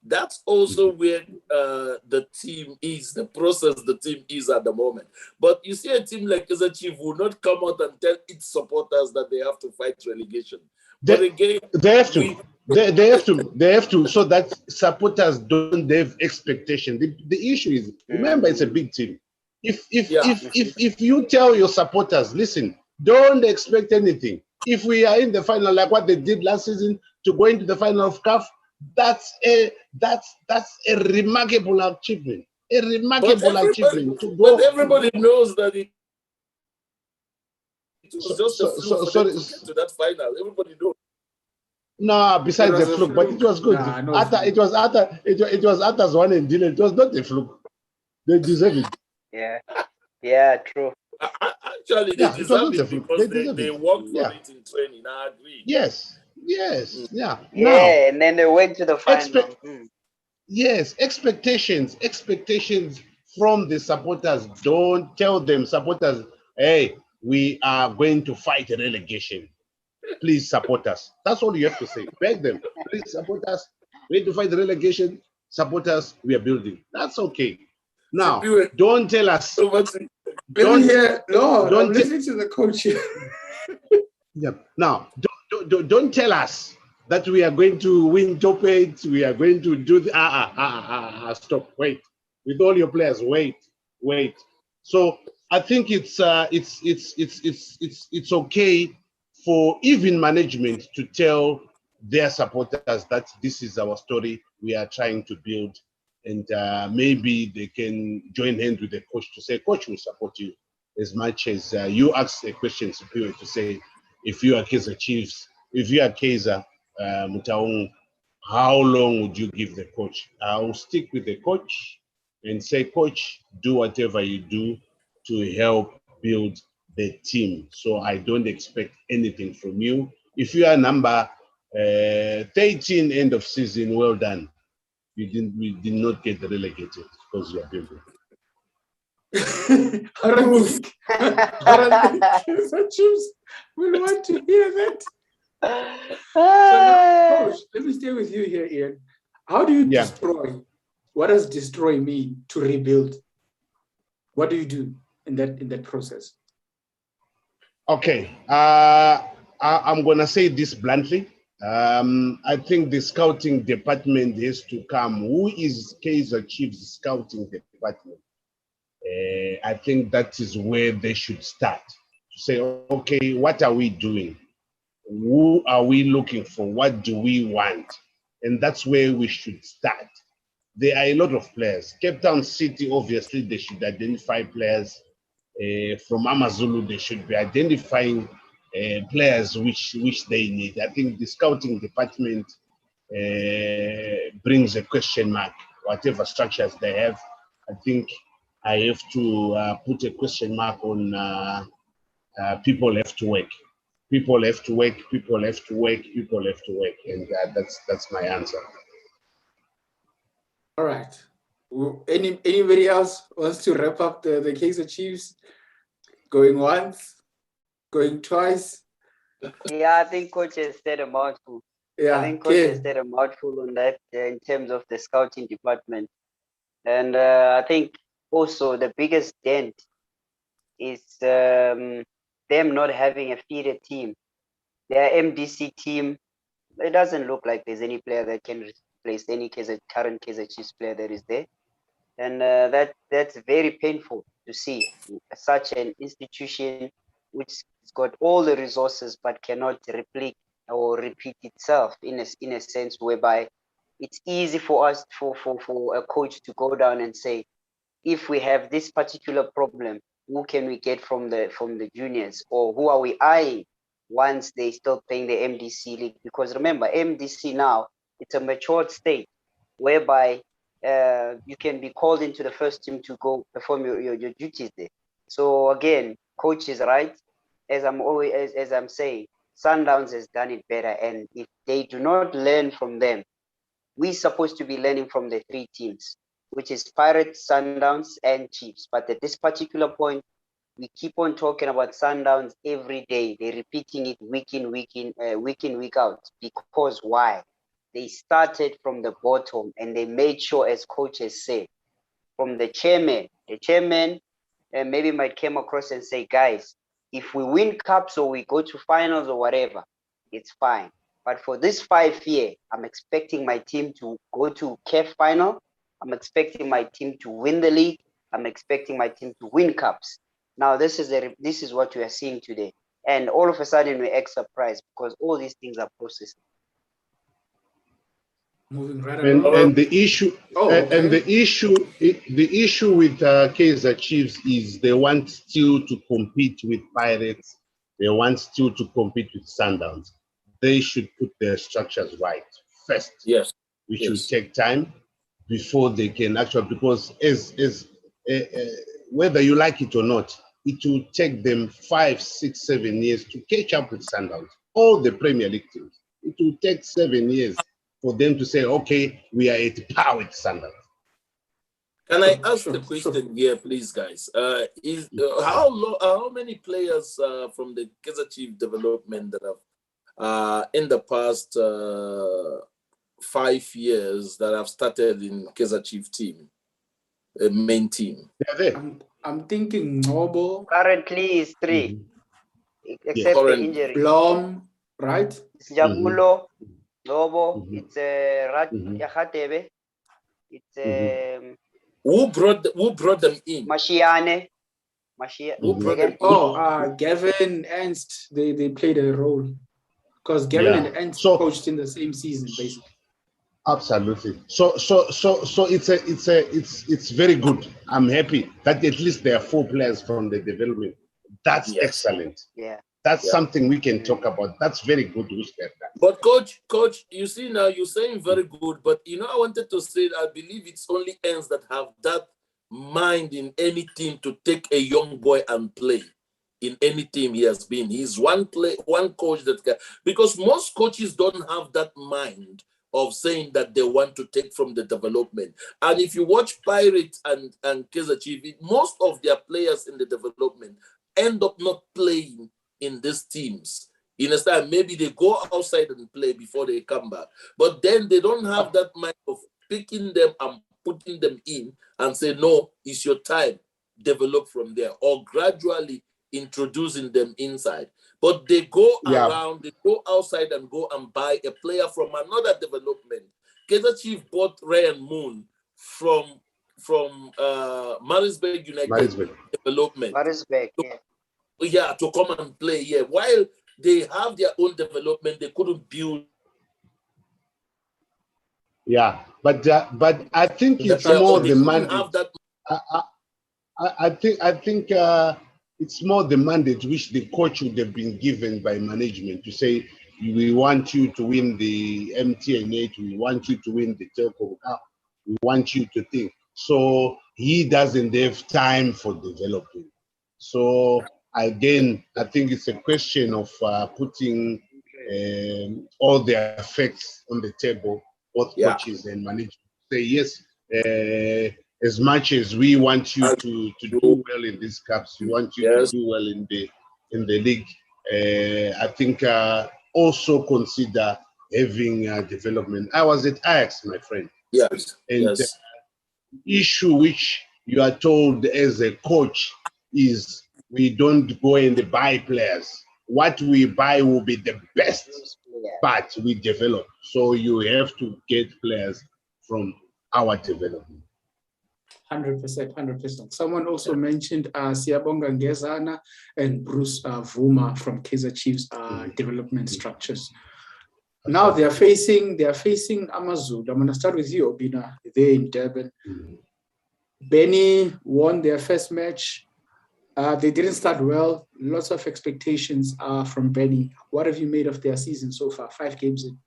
that's also where the team is, the process the team is at the moment. But you see, a team like Kaizer Chiefs will not come out and tell its supporters that they have to fight relegation. But again, they have to. They have to, so that supporters don't have expectation. The issue is, remember, it's a big team. If you tell your supporters, listen, don't expect anything. If we are in the final, like what they did last season, to go into the final of CAF, that's a remarkable achievement. A remarkable achievement to go. But everybody knows that it was just a fluke for them to get to that final. Everybody knows. No, besides the fluke, but it was good. It was Arthur's one and Dylan. It was not a fluke. They deserve it. Yeah, true. Actually, they deserve it because they worked for it in training. I agree. Yes. Yeah, and then they went to the final. Yes, expectations from the supporters. Don't tell them, supporters, hey, we are going to fight relegation. Please support us. That's all you have to say. Beg them. Please support us. We need to fight the relegation. Support us. We are building. That's okay. Now, don't tell us. I'm listening to the coach. Now, don't tell us that we are going to win top 8. We are going to do the stop. Wait. With all your players, wait. So I think it's okay for even management to tell their supporters that this is our story, we are trying to build, and maybe they can join hands with the coach to say, coach will support you as much as you ask a question superior to say, if you are Kaizer Chiefs, if you are Kaizer Mutaung, how long would you give the coach? I'll stick with the coach and say, coach, do whatever you do to help build the team. So I don't expect anything from you. If you are number 13 end of season, well done. We did not get relegated because you are building. I don't think Kaizer Chiefs will want to hear that. So now, Coach, let me stay with you here, Ian. How do you destroy? What does destroy mean to rebuild? What do you do in that process? Okay, I'm gonna say this bluntly. I think the scouting department has to come. Who is Kaizer Chiefs scouting department? I think that is where they should start. To say, okay, what are we doing? Who are we looking for? What do we want? And that's where we should start. There are a lot of players. Cape Town City, obviously, they should identify players. From AmaZulu, they should be identifying players which they need. I think the scouting department brings a question mark. Whatever structures they have, I think I have to put a question mark on people have to work. People have to work, people have to work, people have to work. And that's my answer. All right. Anybody else wants to wrap up the Kaizer Chiefs? Going once, going twice? Yeah, I think Coach has said a mouthful. Yeah, I think Coach has said a mouthful on that in terms of the scouting department. And I think also the biggest dent is them not having a feeder team. Their MDC team, it doesn't look like there's any player that can replace any current Kaizer Chiefs player that is there. And that's very painful to see such an institution which has got all the resources but cannot replicate or repeat itself in a sense whereby it's easy for us for a coach to go down and say, if we have this particular problem, who can we get from the juniors, or who are we eyeing once they start playing the MDC league? Because remember, MDC now, it's a matured state whereby you can be called into the first team to go perform your duties there. So again, coach is right. As I'm saying, Sundowns has done it better, and if they do not learn from them, we're supposed to be learning from the three teams, which is Pirates, Sundowns, and Chiefs. But at this particular point, we keep on talking about Sundowns every day. They're repeating it week in, week out. Because why? They started from the bottom and they made sure, as coaches say, from the chairman maybe might come across and say, guys, if we win cups or we go to finals or whatever, it's fine. But for this 5 year, I'm expecting my team to go to CAF final. I'm expecting my team to win the league. I'm expecting my team to win cups. Now, this is what we are seeing today. And all of a sudden, we act surprised because all these things are processed. Moving right along. And the issue, the issue with Kaizer Chiefs is they want still to compete with Pirates. They want still to compete with Sundowns. They should put their structures right first. Yes. Which will take time before they can actually, because whether you like it or not, it will take them 5, 6, 7 years to catch up with Sundowns. All the Premier League teams. It will take 7 years for them to say, okay, we are at par with Sundowns. Can I ask the question here, please, guys? How many players from the Kaizer Chiefs development that have in the past 5 years that have started in Kaizer Chiefs team, main team? I'm thinking Noble. Currently is 3, except the injury. Blom, right? It's Jabulo, Noble. It's Yakhatebe. It's who brought them in? Mashiane. Who brought them in? Gavin, Ernst. They played a role because Gavin and Ernst coached in the same season, basically. Absolutely. So it's very good. I'm happy that at least there are 4 players from the development. That's excellent. Yeah. That's something we can talk about. That's very good. But coach, you see now you're saying very good, but I wanted to say I believe it's only ends that have that mind in any team to take a young boy and play. in any team he has been. He's one coach that can, because most coaches don't have that mind of saying that they want to take from the development. And if you watch Pirates and Kaizer Chiefs, most of their players in the development end up not playing in these teams. You understand? Maybe they go outside and play before they come back. But then they don't have that mind of picking them and putting them in and say, no, it's your time. Develop from there. Or gradually introducing them inside. But they go around, they go outside and go and buy a player from another development. Kaizer Chiefs bought Ryan Moon from Marisburg United development. Marisburg, to come and play here. While they have their own development, they couldn't build. Yeah, but I think it's more the mandate. I think it's more the mandate which the coach would have been given by management to say, we want you to win the MTN8, we want you to win the Telco Cup, we want you to think. So he doesn't have time for developing. So again, I think it's a question of putting all the effects on the table, both coaches and management. Say, yes, as much as we want you to do well in these cups, we want you to do well in the league. I think also consider having development. I was at Ajax, my friend. Yes. And the issue which you are told as a coach is we don't go and buy players. What we buy will be the best, but we develop. So you have to get players from our development. 100%. Someone also mentioned Siyabonga Ngezana and Bruce Vuma from Kaizer Chiefs development structures. Now they are facing AmaZulu. I'm going to start with you, Obinna. They're in Durban. Benny won their first match. They didn't start well. Lots of expectations from Benny. What have you made of their season so far? 5 games in.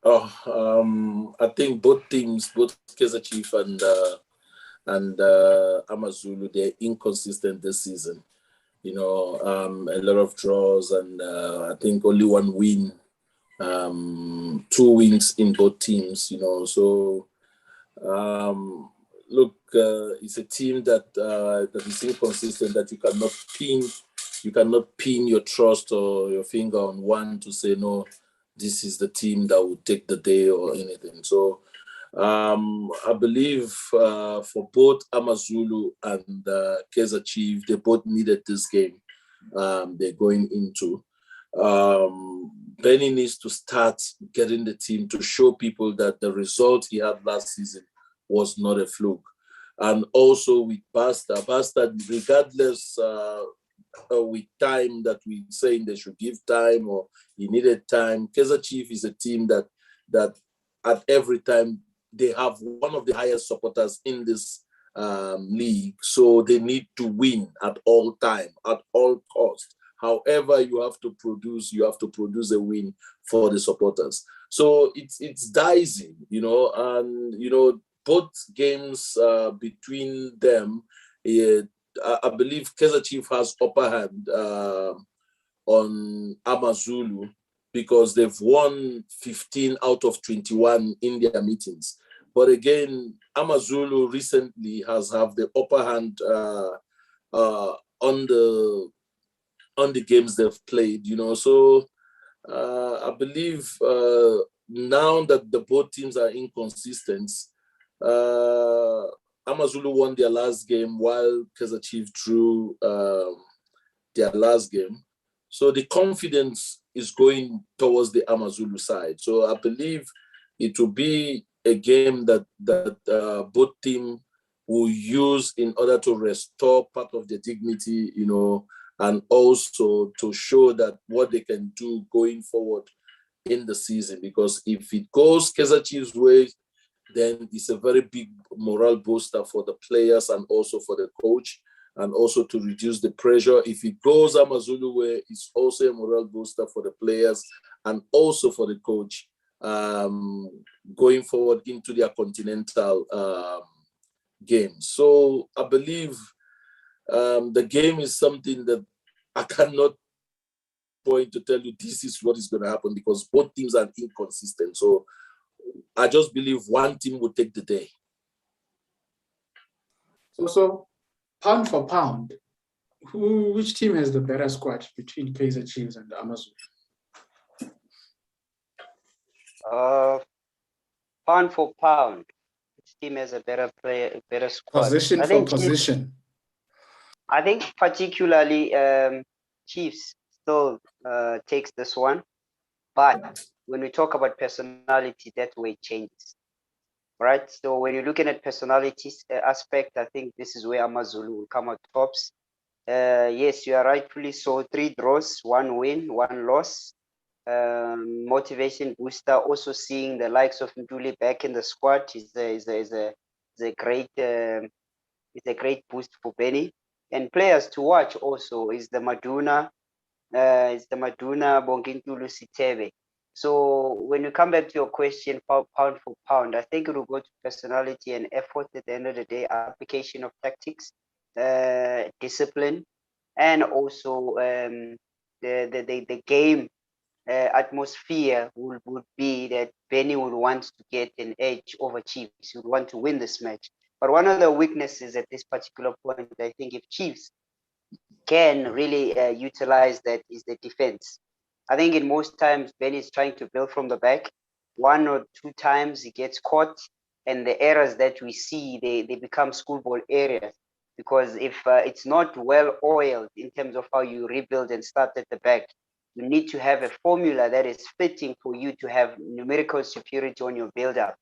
I think both teams, both Kaizer Chiefs and AmaZulu, they're inconsistent this season. You know, a lot of draws and I think only 1 win, 2 wins in both teams. You know, so look, it's a team that is inconsistent, that you cannot pin your trust or your finger on one to say, no, this is the team that will take the day or anything. So I believe for both AmaZulu and Kaizer Chiefs, they both needed this game they're going into. Benny needs to start getting the team to show people that the result he had last season was not a fluke. And also with Bastard, regardless with time that we saying they should give time or he needed time, Kaizer Chiefs is a team that at every time they have one of the highest supporters in this league. So they need to win at all time, at all costs. However you have to produce a win for the supporters. So it's dicey, you know, and, you know, both games between them, I believe Kaizer Chiefs has upper hand on AmaZulu because they've won 15 out of 21 in their meetings. But again, AmaZulu recently has have the upper hand on the games they've played, you know. So I believe now that the both teams are inconsistent, AmaZulu won their last game while Kaizer Chiefs drew their last game. So the confidence is going towards the AmaZulu side. So I believe it will be a game that both teams will use in order to restore part of their dignity, you know, and also to show that what they can do going forward in the season. Because if it goes Kaizer Chiefs' way, then it's a very big morale booster for the players and also for the coach, and also to reduce the pressure. If it goes AmaZulu way, it's also a morale booster for the players and also for the coach going forward into their continental games. So I believe The game is something that I cannot point to tell you this is what is going to happen because both teams are inconsistent. So I just believe one team will take the day. So pound for pound, which team has the better squad between Kaizer Chiefs and AmaZulu? Pound for pound, which team has a better squad? Position for position. I think particularly Chiefs still takes this one. But when we talk about personality, that way it changes. Right? So when you're looking at personalities aspect, I think this is where AmaZulu will come out tops. Yes, you are rightfully so. 3 draws, 1 win, 1 loss. Motivation booster. Also seeing the likes of Nduli back in the squad is a great boost for Benny. And players to watch also is the Maduna, Bongintulu Sitebe. So when you come back to your question, pound for pound, I think it will go to personality and effort at the end of the day, application of tactics, discipline, and also the game atmosphere would be that Benny would want to get an edge over Chiefs. He would want to win this match. But one of the weaknesses at this particular point, I think if Chiefs can really utilize that is the defense. I think in most times, Benny is trying to build from the back. 1 or 2 times he gets caught, and the errors that we see, they become schoolboy areas. Because if it's not well oiled in terms of how you rebuild and start at the back, you need to have a formula that is fitting for you to have numerical superiority on your build-up.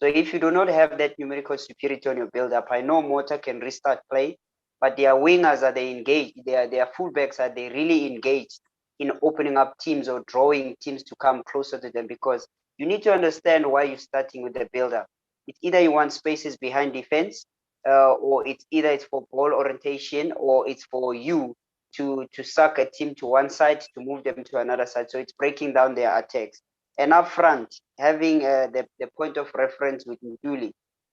So if you do not have that numerical superiority on your build-up, I know Mota can restart play, but their wingers, are they engaged? Their fullbacks, are they really engaged in opening up teams or drawing teams to come closer to them? Because you need to understand why you're starting with the build-up. It's either you want spaces behind defense, or it's for ball orientation, or it's for you to suck a team to one side to move them to another side. So it's breaking down their attacks. And up front, having the point of reference with Nduli,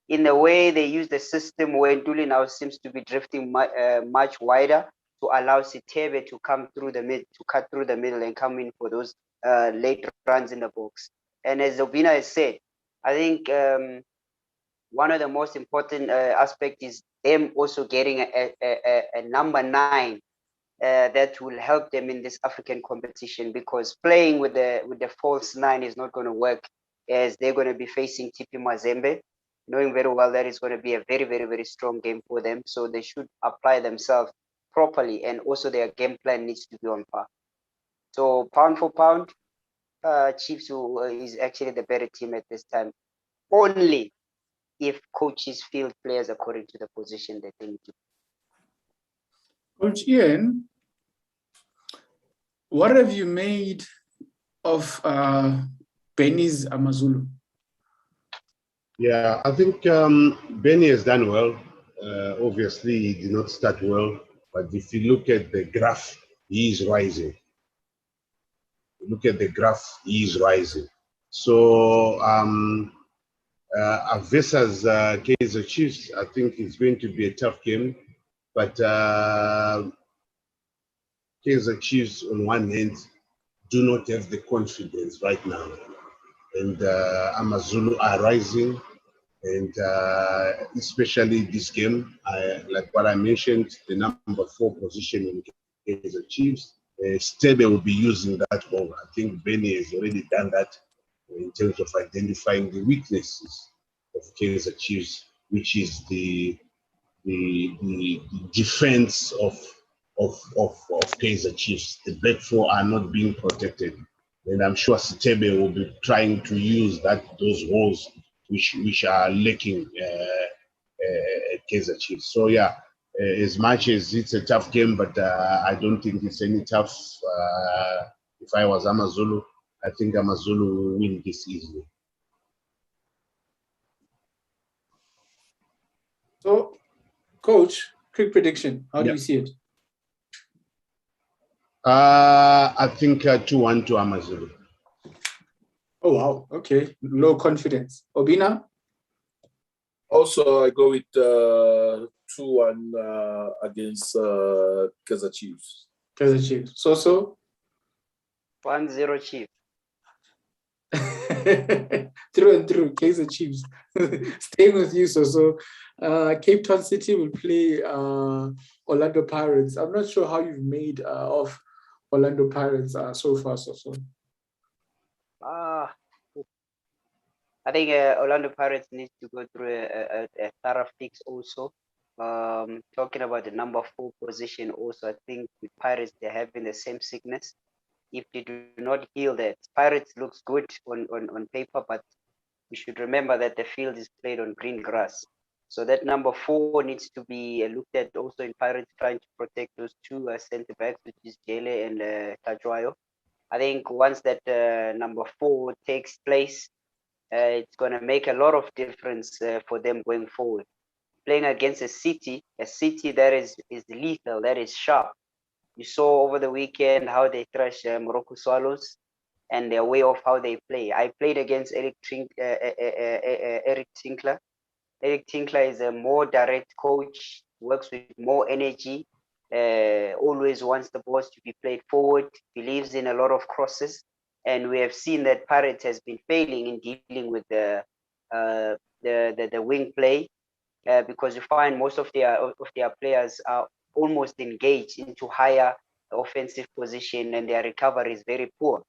in the way they use the system where Nduli now seems to be drifting much wider to allow Sitebe to come through the mid, to cut through the middle and come in for those late runs in the box. And as Obinna has said, I think one of the most important aspects is them also getting a number 9 that will help them in this African competition, because playing with the false 9 is not going to work, as they're going to be facing TP Mazembe, knowing very well that it's going to be a very, very, very strong game for them. So they should apply themselves properly, and also their game plan needs to be on par. So pound for pound, Chiefs is actually the better team at this time, only if coaches field players according to the position that they need to. Coach Ian, what have you made of Benny's AmaZulu? Yeah, I think Benny has done well. Obviously, he did not start well, but if you look at the graph, he is rising. Look at the graph, he is rising. So versus Kaizer Chiefs, I think it's going to be a tough game. But Kaizer Chiefs, on one hand, do not have the confidence right now. And AmaZulu are rising. And especially this game, like what I mentioned, the number 4 position in Kaizer Chiefs, Stebe will be using that role. I think Benny has already done that in terms of identifying the weaknesses of Kaizer Chiefs, which is the defense of Kaizer Chiefs. The back 4 are not being protected, and I'm sure Stebe will be trying to use those holes which are lacking at Kaizer Chiefs. So yeah, as much as it's a tough game, but I don't think it's any tough. If I was AmaZulu, I think AmaZulu will win this easily. So, Coach, quick prediction. How do you see it? I think 2-1 to AmaZulu. Oh, wow. Okay. Low confidence. Obinna? Also, I go with 2-1 against Kaizer Chiefs. Kaizer Chiefs. So 1-0 Chiefs. through and through, Kaizer Chiefs. Staying with you, so Cape Town City will play Orlando Pirates. I'm not sure how you've made of Orlando Pirates so far, so. I think Orlando Pirates needs to go through a thorough fix also. Talking about the number 4 position also, I think with Pirates, they're having the same sickness. If they do not heal that, Pirates looks good on paper, but we should remember that the field is played on green grass. So that number 4 needs to be looked at also in Pirates, trying to protect those 2 center backs, which is Jele and Tajwayo. I think once that number 4 takes place, it's going to make a lot of difference for them going forward. Playing against a city that is lethal, that is sharp. You saw over the weekend how they thrashed Morocco Swallows and their way of how they play. I played against Eric Tinkler. Eric Tinkler is a more direct coach, works with more energy, always wants the balls to be played forward, believes in a lot of crosses. And we have seen that Pirates has been failing in dealing with the wing play because you find most of their players are almost engaged into higher offensive position and their recovery is very poor.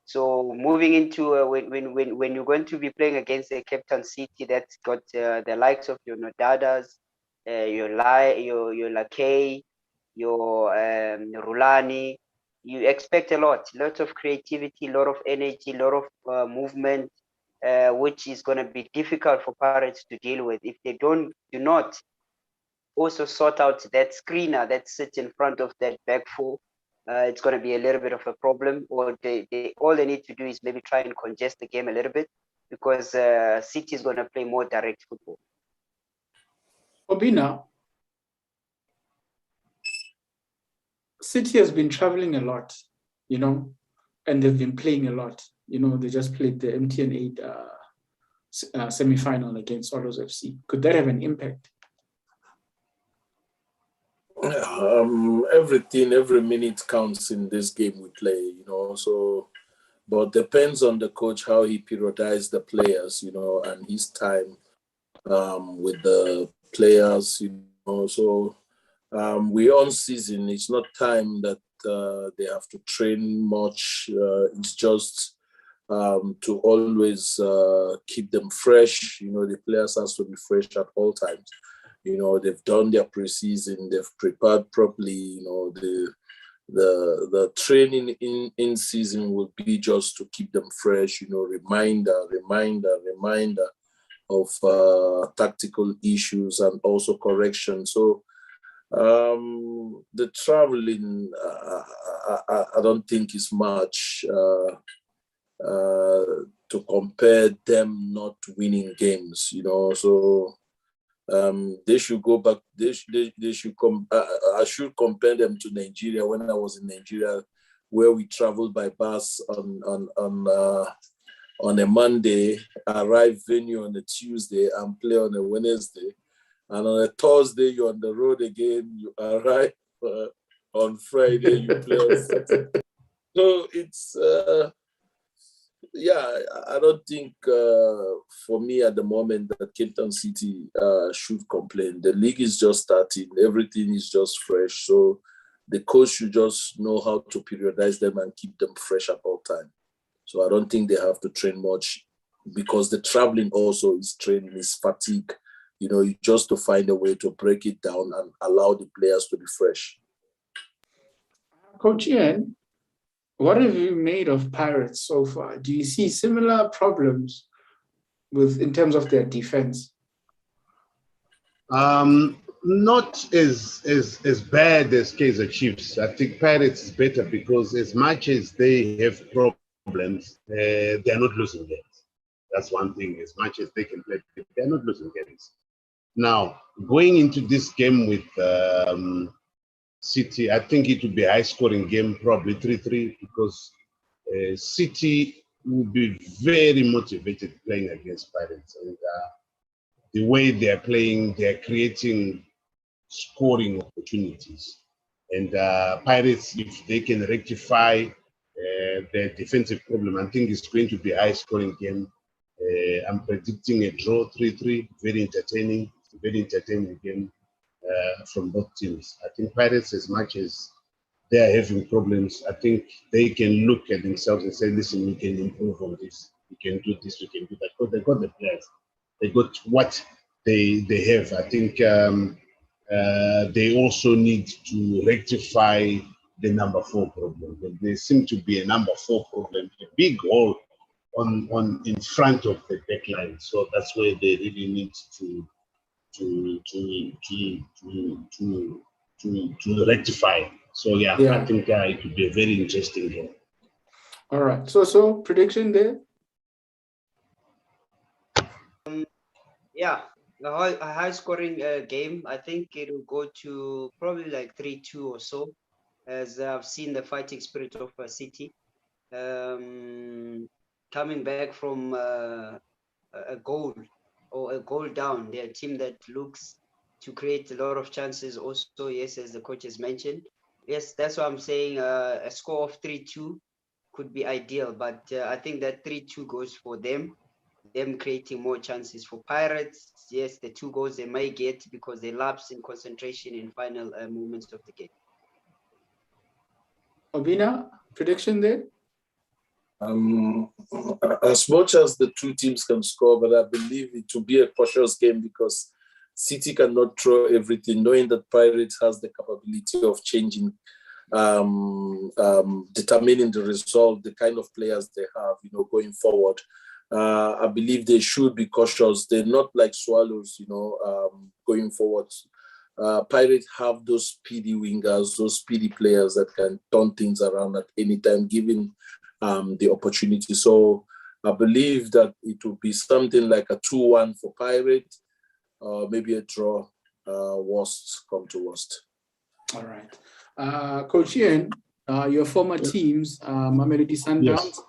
So moving into when you're going to be playing against a Cape Town City that's got the likes of your Nodadas, your Lakay, your Rulani, you expect lots of creativity, a lot of energy, a lot of movement, which is going to be difficult for Pirates to deal with if they do not also sort out that screener that sits in front of that back 4. It's going to be a little bit of a problem, or all they need to do is maybe try and congest the game a little bit because City is going to play more direct football. Obinna, City has been traveling a lot, and they've been playing a lot. They just played the MTN 8 semi-final against Swallows FC. Could that have an impact? Every minute counts in this game we play, so, but depends on the coach, how he periodizes the players, and his time with the players, so we're on season. It's not time that they have to train much. It's just to always keep them fresh. The players has to be fresh at all times. They've done their preseason, they've prepared properly. The training in season will be just to keep them fresh. Reminder of tactical issues and also correction. So the traveling, I don't think is much to compare them not winning games. So. They should go back. They should come. I should compare them to Nigeria when I was in Nigeria, where we traveled by bus on a Monday, arrive venue on a Tuesday, and play on a Wednesday, and on a Thursday you're on the road again. You arrive on Friday, you play on Saturday. So it's. I don't think for me at the moment that Cape Town City should complain. The league is just starting. Everything is just fresh. So the coach should just know how to periodize them and keep them fresh at all time. So I don't think they have to train much because the traveling also is training, is fatigue. You just to find a way to break it down and allow the players to be fresh. Coach Ian, what have you made of Pirates so far? Do you see similar problems in terms of their defense? Not as bad as Kaizer Chiefs. I think Pirates is better because as much as they have problems, they are not losing games. That's one thing. As much as they can play, they are not losing games. Now, going into this game with City, I think it will be a high-scoring game, probably 3-3, because City will be very motivated playing against Pirates. And the way they're playing, they're creating scoring opportunities. And Pirates, if they can rectify their defensive problem, I think it's going to be a high-scoring game. I'm predicting a draw, 3-3, very entertaining game from both teams. I think Pirates, as much as they're having problems, I think they can look at themselves and say, listen, we can improve on this. We can do this, we can do that. Because they got the players. They got what they have. I think they also need to rectify the number 4 problem. There seems to be a number 4 problem, a big hole on in front of the back line. So that's where they really need to rectify. So yeah, I think it could be a very interesting game. All right. So prediction there? Yeah, a high-scoring game. I think it will go to probably like 3-2 or so, as I've seen the fighting spirit of City coming back from a goal or a goal down. They're a team that looks to create a lot of chances also, yes, as the coach has mentioned. Yes, that's what I'm saying. A score of 3-2 could be ideal, but I think that 3-2 goes for them creating more chances. For Pirates, yes, the 2 goals they may get because they lapse in concentration in final moments of the game. Obinna, prediction there? As much as the 2 teams can score, but I believe it will be a cautious game because City cannot throw everything, knowing that Pirates has the capability of changing, determining the result, the kind of players they have, going forward. I believe they should be cautious. They're not like Swallows, going forward. Pirates have those speedy wingers, those speedy players that can turn things around at any time, given the opportunity. So I believe that it will be something like a 2-1 for Pirates, maybe a draw, worst come to worst. All right. Coach Ian, your former teams, Mamelodi Sundowns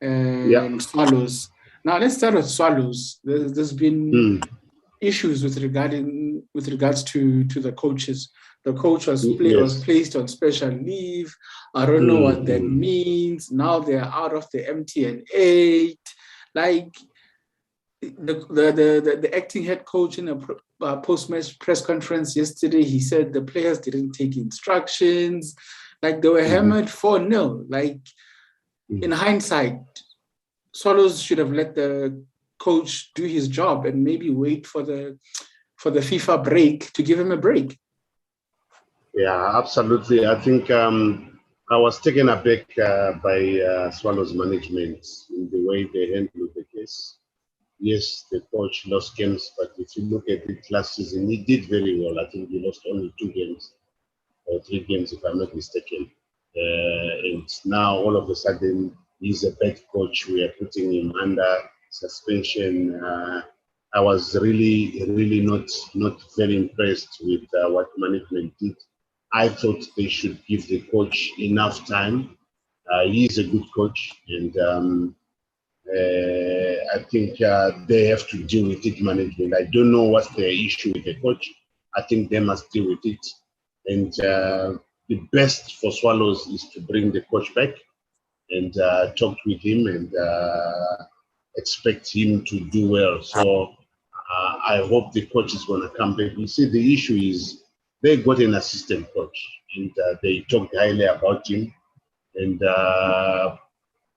and Swallows. Now let's start with Swallows. There's been issues with regards to the coaches. The coach was placed on special leave. I don't know what that means. Now they're out of the MTN 8. Like the acting head coach in a post-match press conference yesterday, he said the players didn't take instructions. Like they were hammered 4-0. Like in hindsight, Swallows should have let the coach do his job and maybe wait for the FIFA break to give him a break. Yeah, absolutely. I think I was taken aback by Swallows management in the way they handled the case. Yes, the coach lost games, but if you look at it last season, he did very well. I think he lost only 2 games or 3 games, if I'm not mistaken. And now all of a sudden, he's a bad coach. We are putting him under suspension. I was really not very impressed with what management did. I thought they should give the coach enough time. He's a good coach, and I think they have to deal with it, management. I don't know what's the issue with the coach. I think they must deal with it. And the best for Swallows is to bring the coach back and talk with him and expect him to do well. So I hope the coach is going to come back. You see, the issue is they got an assistant coach and they talked highly about him. And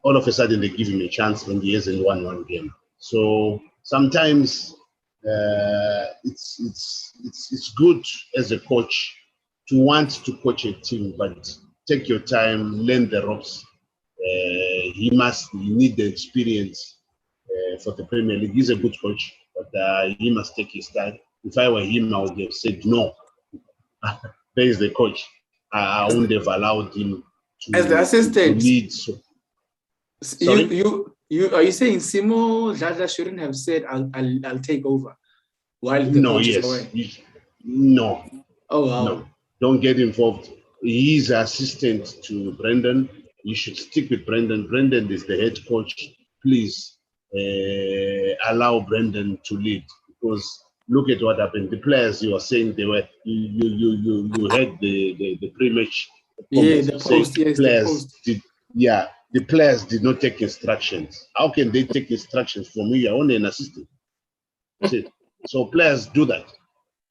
all of a sudden they give him a chance and he hasn't won 1 game. So sometimes it's good as a coach to want to coach a team, but take your time, learn the ropes. He need the experience for the Premier League. He's a good coach, but he must take his time. If I were him, I would have said no. There is the coach. I wouldn't have allowed him to, as the assistant to lead. So, are you saying Simo Jaja shouldn't have said I'll take over while the coach is away? No. Oh wow. No. Don't get involved. He's assistant to Brendan. You should stick with Brendan. Brendan is the head coach. Please allow Brendan to lead, because look at what happened. The players, you were saying they were, you had the pre-match. Yeah, the post, yes, the players post. the players did not take instructions. How can they take instructions from me? You're only an assistant. See? So players do that.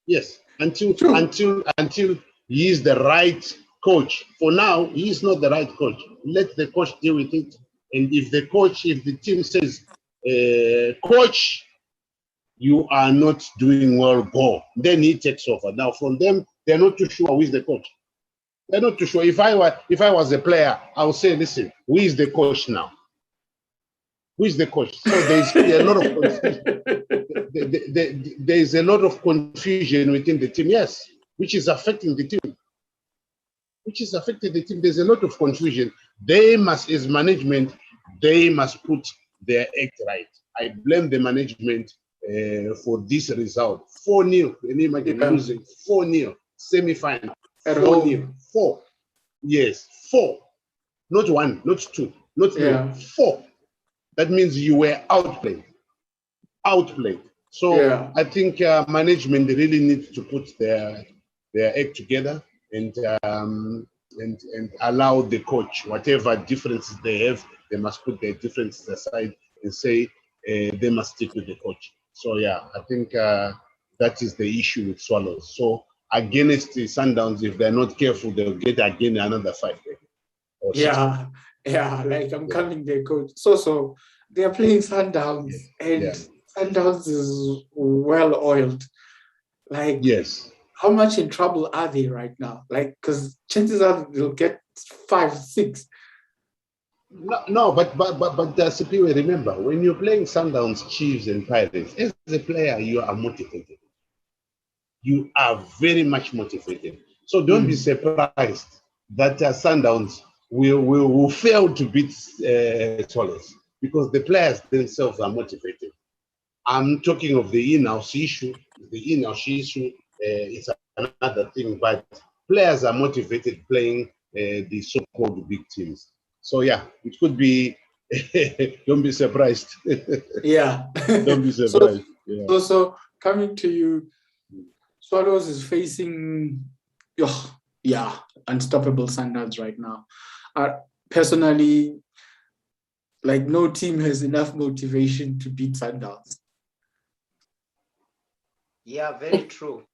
Yes, until he is the right coach. For now, he is not the right coach. Let the coach deal with it. And if the team says, coach, you are not doing well, go. Then he takes over. Now from them, they're not too sure who is the coach. They're not too sure. If I was a player, I would say, listen, who is the coach now? Who is the coach? So there's a lot of confusion. There is a lot of confusion within the team, yes, which is affecting the team. There's a lot of confusion. They must, as management, they must put their act right. I blame the management for this result. 4-0. Can you imagine losing 4-0 semi-final? 4-0. 4. Yes, 4. Not 1, not 2, not 3. 4. That means you were outplayed. So I think management really needs to put their act together and allow the coach, whatever differences they have, they must put their differences aside and say they must stick with the coach. So yeah, I think that is the issue with Swallows. So against the Sundowns, if they're not careful, they'll get again another 5 days. Like I'm coming there, coach. So they're playing Sundowns, and Sundowns is well oiled. Like, yes, how much in trouble are they right now? Like, because chances are they'll get 5, 6. No, but CP, remember, when you're playing Sundowns, Chiefs, and Pirates, as a player, you are motivated. You are very much motivated. So don't be surprised that Sundowns will fail to beat Swallows, because the players themselves are motivated. I'm talking of the in-house issue. The in-house issue is another thing, but players are motivated playing the so-called big teams. So yeah, it could be. Don't be surprised. Don't be surprised. So coming to you, Swallows is facing, unstoppable Sundowns right now. Personally, like, no team has enough motivation to beat Sundowns. Yeah, very true.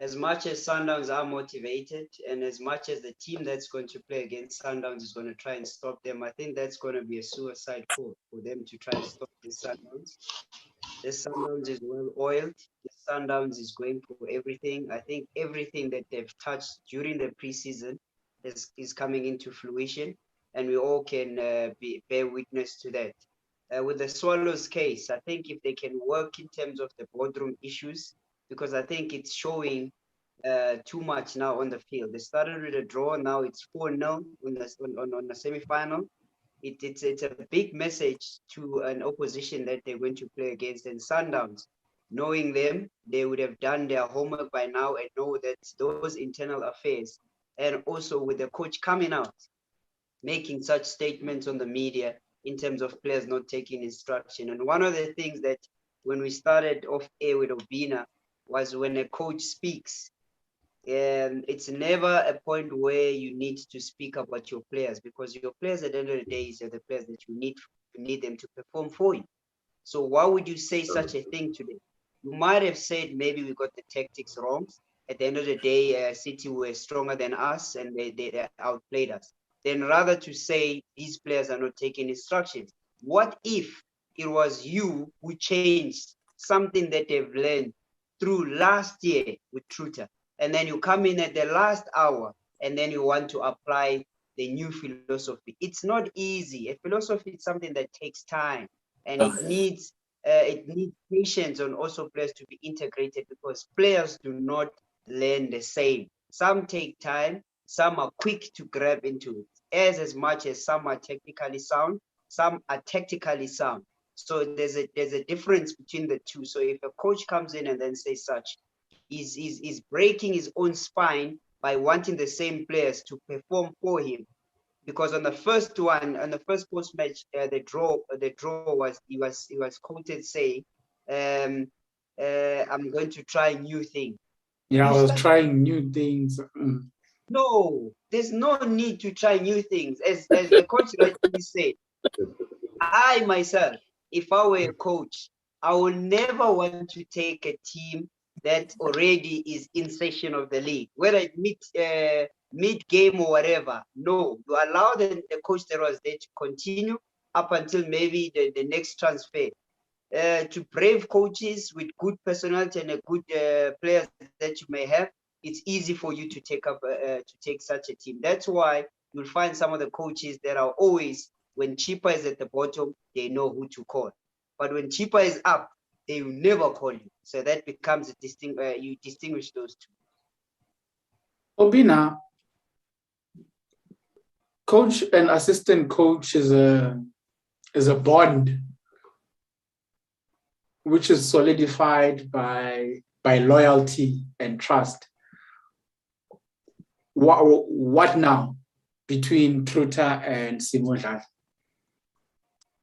As much as Sundowns are motivated, and as much as the team that's going to play against Sundowns is going to try and stop them, I think that's going to be a suicide call for them to try and stop the Sundowns. The Sundowns is well oiled. The Sundowns is going for everything. I think everything that they've touched during the preseason is coming into fruition, and we all can bear witness to that. With the Swallows case, I think if they can work in terms of the boardroom issues, because I think it's showing too much now on the field. They started with a draw, now it's 4-0 on the semi-final. It's a big message to an opposition that they're going to play against. And Sundowns, knowing them, they would have done their homework by now and know that those internal affairs, and also with the coach coming out, making such statements on the media in terms of players not taking instruction. And one of the things that when we started off air with Obinna was, when a coach speaks, it's never a point where you need to speak about your players, because your players at the end of the day are the players that you need them to perform for you. So why would you say such a thing today? You might have said maybe we got the tactics wrong. At the end of the day, City were stronger than us and they outplayed us. Then rather to say these players are not taking instructions. What if it was you who changed something that they've learned through last year with Truter, and then you come in at the last hour and then you want to apply the new philosophy? It's not easy. A philosophy is something that takes time, and it needs patience and also players to be integrated, because players do not learn the same. Some take time, some are quick to grab into it. As much as some are technically sound, some are tactically sound. So there's a difference between the two. So if a coach comes in and then says such, he's breaking his own spine by wanting the same players to perform for him. Because on the first one, on the first post-match, the draw was he was quoted saying, I'm going to try new things. Yeah, I was trying new things. No, there's no need to try new things. As the coach rightly said, I myself, if I were a coach, I would never want to take a team that already is in session of the league, whether it mid game or whatever. No, you allow the coach that was there to continue up until maybe the next transfer. To brave coaches with good personality and a good players that you may have, it's easy for you to take such a team. That's why you'll find some of the coaches that are always, when Cheaper is at the bottom, they know who to call. But when Cheaper is up, they will never call you. So that becomes you distinguish those two. Obinna, coach and assistant coach is a bond which is solidified by loyalty and trust. What now between Truta and Simo?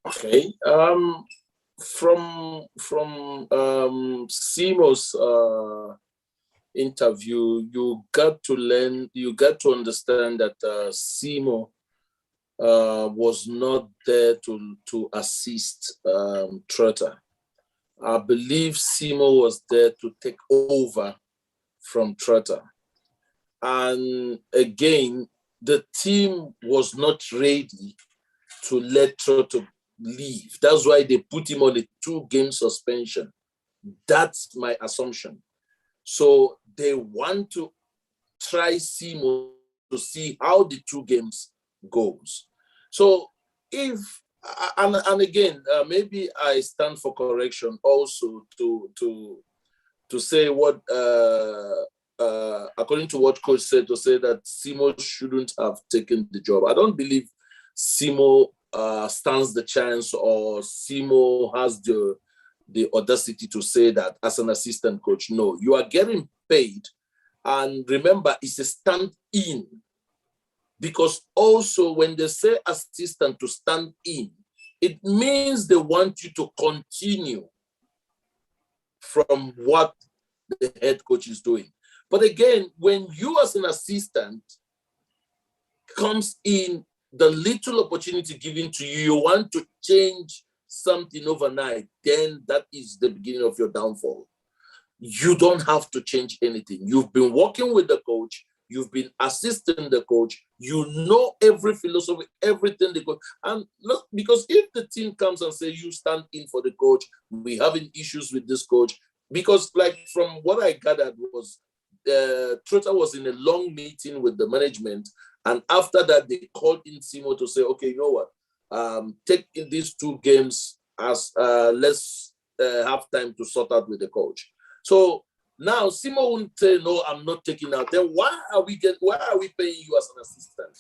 Okay. From Simo's interview, you got to understand that Simo was not there to assist Trotter. I believe Simo was there to take over from Trotter. And again, the team was not ready to let Trotter leave. That's why they put him on a 2-game suspension. That's my assumption. So they want to try Simo to see how the 2 games goes. So if, and again, maybe I stand for correction also to say what, according to what coach said, to say that Simo shouldn't have taken the job. I don't believe Simo stands the chance, or Simo has the audacity to say that as an assistant coach. No, you are getting paid. And remember, it's a stand-in. Because also when they say assistant to stand in, it means they want you to continue from what the head coach is doing. But again, when you as an assistant comes in, the little opportunity given to you, you want to change something overnight, then that is the beginning of your downfall. You don't have to change anything. You've been working with the coach. You've been assisting the coach. You know every philosophy, everything the coach. And look, because if the team comes and say you stand in for the coach, we having issues with this coach. Because like from what I gathered was, Trotter was in a long meeting with the management, and after that they called in Simo to say, okay, you know what? Take in these 2 games as let's have time to sort out with the coach. So now Simo won't say, no, I'm not taking out. Then why are we paying you as an assistant?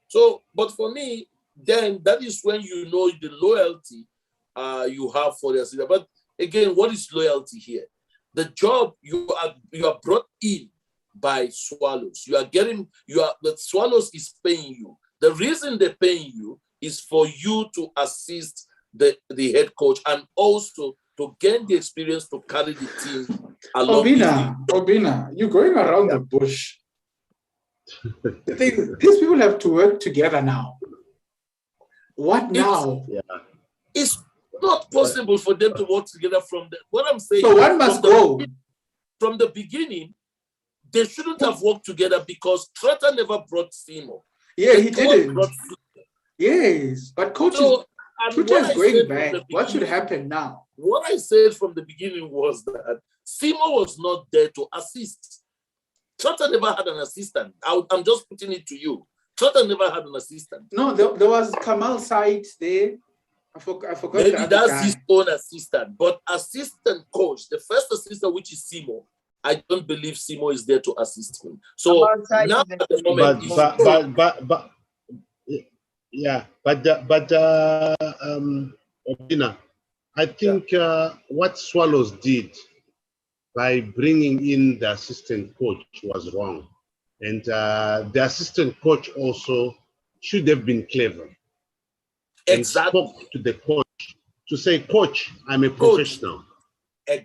So, but for me, then that is when you know the loyalty you have for the assistant. But again, what is loyalty here? The job you are brought in by Swallows. The Swallows is paying you. The reason they're paying you is for you to assist the head coach and also to gain the experience to carry the team along. Obinna, you're going around the bush. These people have to work together now. What now? It's not possible for them to work together what I'm saying. So one must go. From the beginning, they shouldn't have worked together because Trotter never brought Simo. Yeah, he didn't. Yes, but coach is going back. What should happen now? What I said from the beginning was that Simo was not there to assist. Trotter never had an assistant. I'm just putting it to you. Trotter never had an assistant. No, there was Kamal Said there. I forgot. Maybe that's his own assistant. But assistant coach, the first assistant, which is Simo, I don't believe Simo is there to assist him. So now at the moment, Obinna, I think what Swallows did by bringing in the assistant coach was wrong. And the assistant coach also should have been clever. Exactly. And spoke to the coach to say, coach, I'm a professional.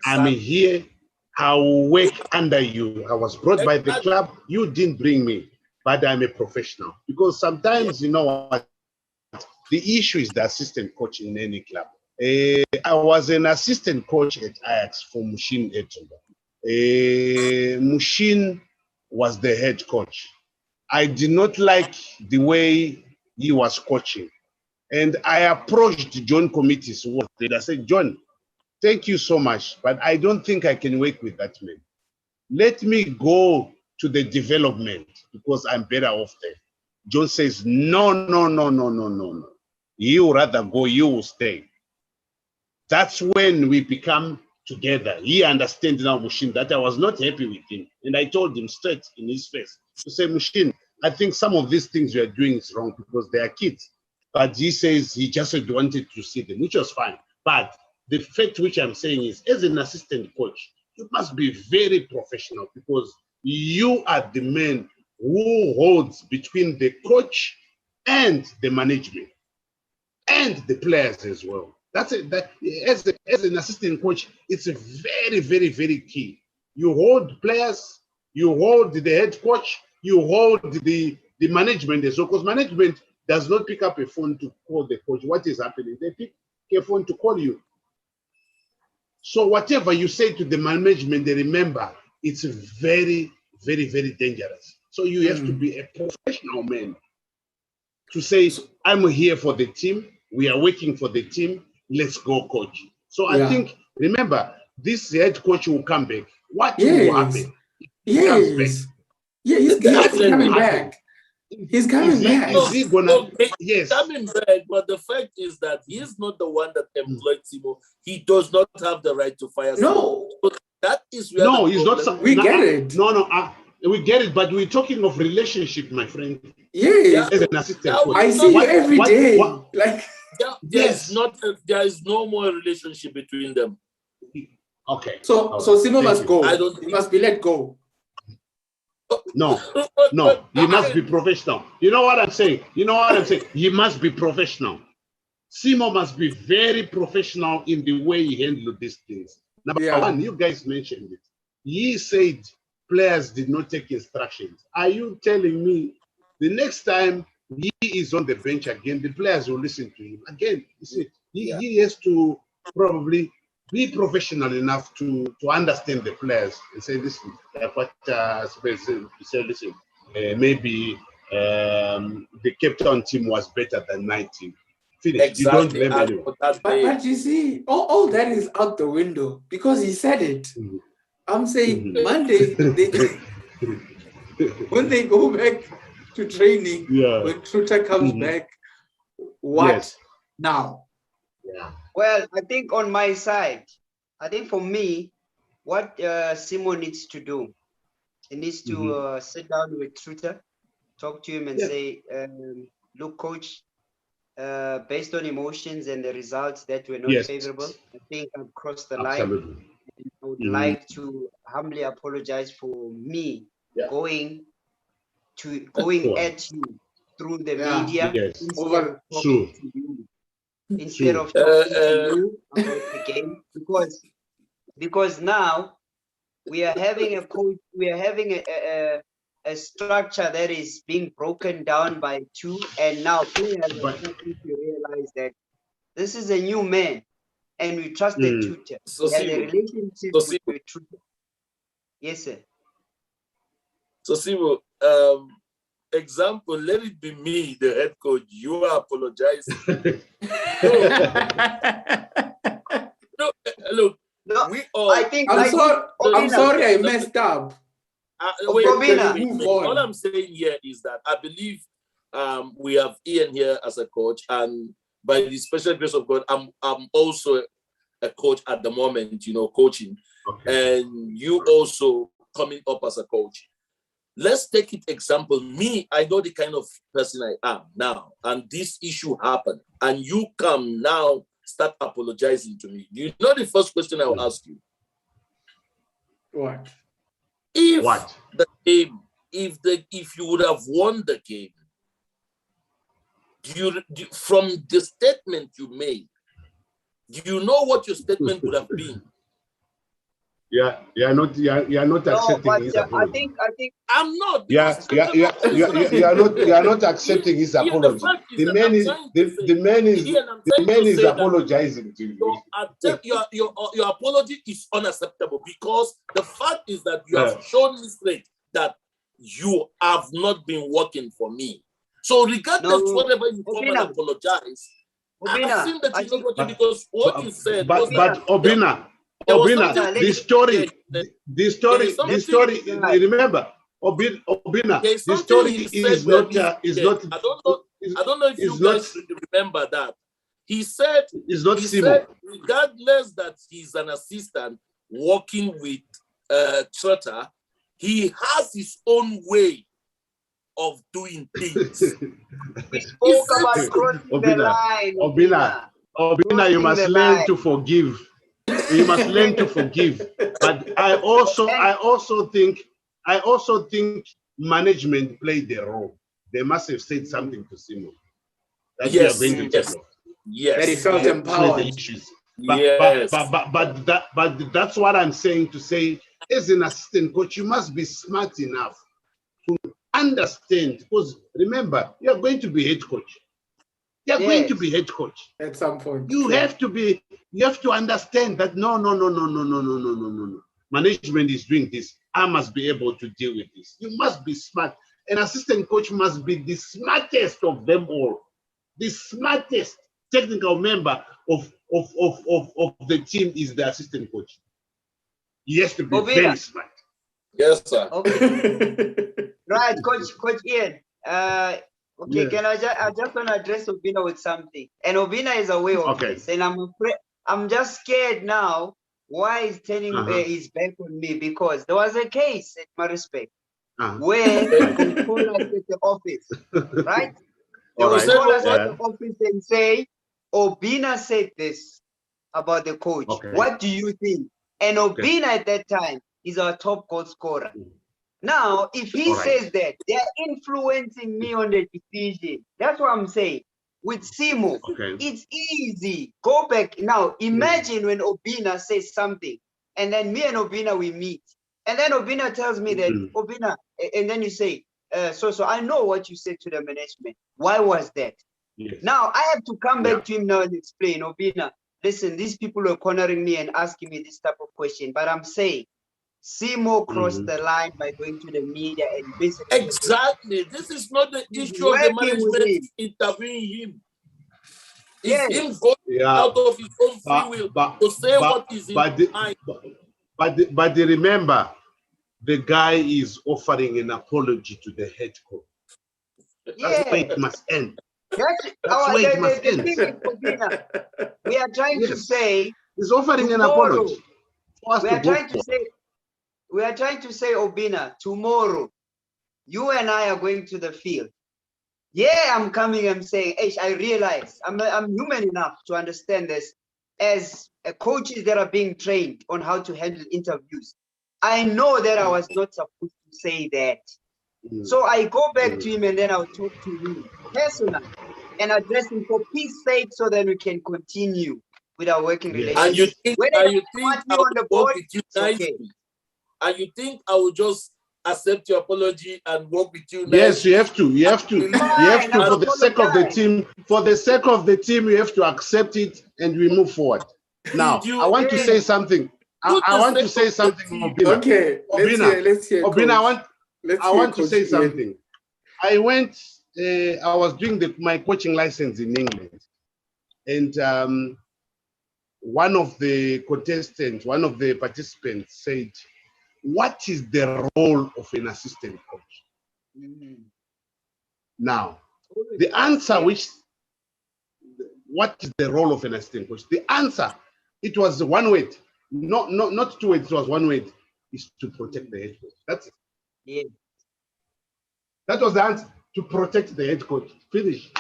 I'm here. I'll work under you. I was brought by the club. You didn't bring me, but I'm a professional. Because sometimes, you know what, the issue is the assistant coach in any club. I was an assistant coach at Ajax for Mushin Etonga. Mushin was the head coach. I did not like the way he was coaching. And I approached John Committees. I said, John, thank you so much, but I don't think I can work with that man. Let me go to the development because I'm better off there. John says, no. You rather go, you will stay. That's when we become together. He understands now, Mushin, that I was not happy with him. And I told him straight in his face to say, Mushin, I think some of these things you are doing is wrong because they are kids. But he says he just wanted to see them, which was fine. But the fact which I'm saying is, as an assistant coach, you must be very professional because you are the man who holds between the coach and the management and the players as well. That's it. That as an assistant coach, it's a very, very, very key. You hold players, you hold the head coach, you hold the management as well, because management does not pick up a phone to call the coach. What is happening? They pick a phone to call you. So whatever you say to the management, they remember. It's very, very, very dangerous. So you have to be a professional man to say, I'm here for the team. We are working for the team. Let's go, coach. So I think, remember, this head coach will come back. What will happen? He comes back. Yeah, he's coming back. He's coming back. Is he gonna? Yes, coming back. But the fact is that he's not the one that employed Simo. He does not have the right to fire. No, so that is where no, he's not. We get it. No, we get it. But we're talking of relationship, my friend. Yes, as an assistant coach. I see you every day. Like there is no more relationship between them. Okay. So Simo must go. He must be let go. No, you must be professional. You know what I'm saying? You must be professional. Simo must be very professional in the way he handled these things. Number one, you guys mentioned it. He said players did not take instructions. Are you telling me the next time he is on the bench again, the players will listen to him? Again, you see, he has to probably be professional enough to understand the players and say, listen, what say, listen, maybe the Cape Town team was better than 19. Finish. Exactly. You don't blame anyone. But you see, all that is out the window because he said it. I'm saying Monday, when they go back to training, when Truta comes back, what now? Yeah. Well, I think on my side, I think for me, what Simo needs to do, he needs to sit down with Truta, talk to him and say, look, coach, based on emotions and the results that were not favorable, I think I've crossed the line. I would like to humbly apologize for me going at you through the media instead of talking to you about the game, because now we are having a structure that is being broken down by two, and now players are starting to realize that this is a new man and we trust the tutor. And the relationship with tutor. Yes, sir. So Simo, example, let it be me, the head coach. You are apologizing. Look, we all. I'm sorry, I messed up. All I'm saying here is that I believe we have Ian here as a coach, and by the special grace of God, I'm also a coach at the moment, coaching, and you also coming up as a coach. Let's take it example. Me, I know the kind of person I am now, and this issue happened, and you come now, start apologizing to me. You know the first question I will ask you? What? If you would have won the game, from the statement you made, do you know what your statement would have been? You are not accepting his apology. I think I'm not. You are not accepting his apology. The man is apologizing to you. Your apology is unacceptable because the fact is that you have shown me straight that you have not been working for me. So regardless whatever you come and apologize, I've seen that you're not working because what you said. But Obinna, the story. Remember, Obinna, the story is not. I don't know if you guys remember that. He said, regardless that he's an assistant working with Trotter, he has his own way of doing things. We spoke about crossing the line. Obinna, you must learn to forgive. You must learn to forgive. But I also think management played their role. They must have said something to Simo. Yes. That he felt empowered. But that's what I'm saying to say, as an assistant coach, you must be smart enough to understand, because remember, you're going to be head coach. You're going to be head coach. At some point. You have to understand that no. Management is doing this. I must be able to deal with this. You must be smart. An assistant coach must be the smartest of them all. The smartest technical member of the team is the assistant coach. He has to be very smart. Yes, sir. Okay. Right, Coach Ian. Can I just want to address Obinna with something? And Obinna is aware of this, and I'm just scared now. Why he's turning his back on me? Because there was a case, at my respect, where they call us at the office, right? They will call us at the office and say, Obinna said this about the coach. What do you think? And Obinna at that time is our top goal scorer. Now, if he says that, they are influencing me on the decision. That's what I'm saying. With Simo, it's easy. Go back. Now, imagine when Obinna says something, and then me and Obinna, we meet. And then Obinna tells me that, Obinna, and then you say, so I know what you said to the management. Why was that? Yes. Now, I have to come back to him now and explain, Obinna, listen, these people are cornering me and asking me this type of question, but I'm saying, Simo crossed the line by going to the media and basically... Exactly. This is not the issue of the management interviewing him. It's him going out of his own free will to say what is in his mind. But remember, the guy is offering an apology to the head coach. That's where it must end. That's where it must end. We are trying to say... He's offering an apology. We are trying to say, Obinna, tomorrow, you and I are going to the field. Yeah, I'm coming, I'm saying, I realize I'm human enough to understand this. As coaches that are being trained on how to handle interviews, I know that I was not supposed to say that. So I go back to him and then I'll talk to him personally and address him for peace sake so that we can continue with our working relationship. And you think And you think I will just accept your apology and work with you? Yes, you have to. You have to. You have to, for the sake of the team. For the sake of the team, you have to accept it, and we move forward. Now, I want to say something. I want to say something, Obinna. Okay, let's hear. Obinna, I want to say something. I went. I was doing my coaching license in England, and one of the participants said, what is the role of an assistant coach? Now, the answer what is the role of an assistant coach? The answer, it was one word, not two words, it was one word, is to protect the head coach. That's it. Yeah. That was the answer, to protect the head coach. Finish.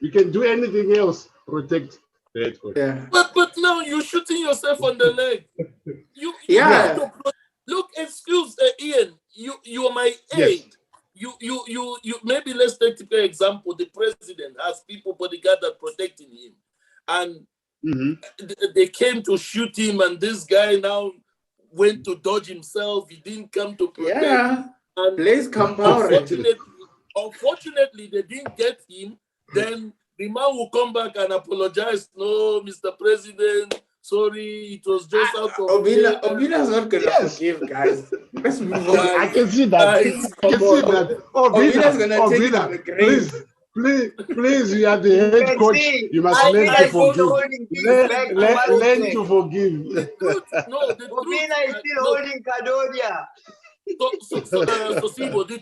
You can do anything else, protect the head coach. Yeah. But now you're shooting yourself on the leg. You look, excuse Ian, you are my aide. Yes. You maybe let's take the example. The president has people bodyguard that protecting him, and they came to shoot him, and this guy now went to dodge himself. He didn't come to protect. Yeah. And Blaise Compaoré. Unfortunately, they didn't get him. Then the man will come back and apologize. No, Mr. President, sorry, it was just out of Obinna's not going to forgive, guys. Let's move on. I can see that. I can see that. Obinna's going to take it to the grave. Please, you are the head coach. You must learn to forgive. Learn to forgive. Obinna is still holding Cadonia. Sosibo, the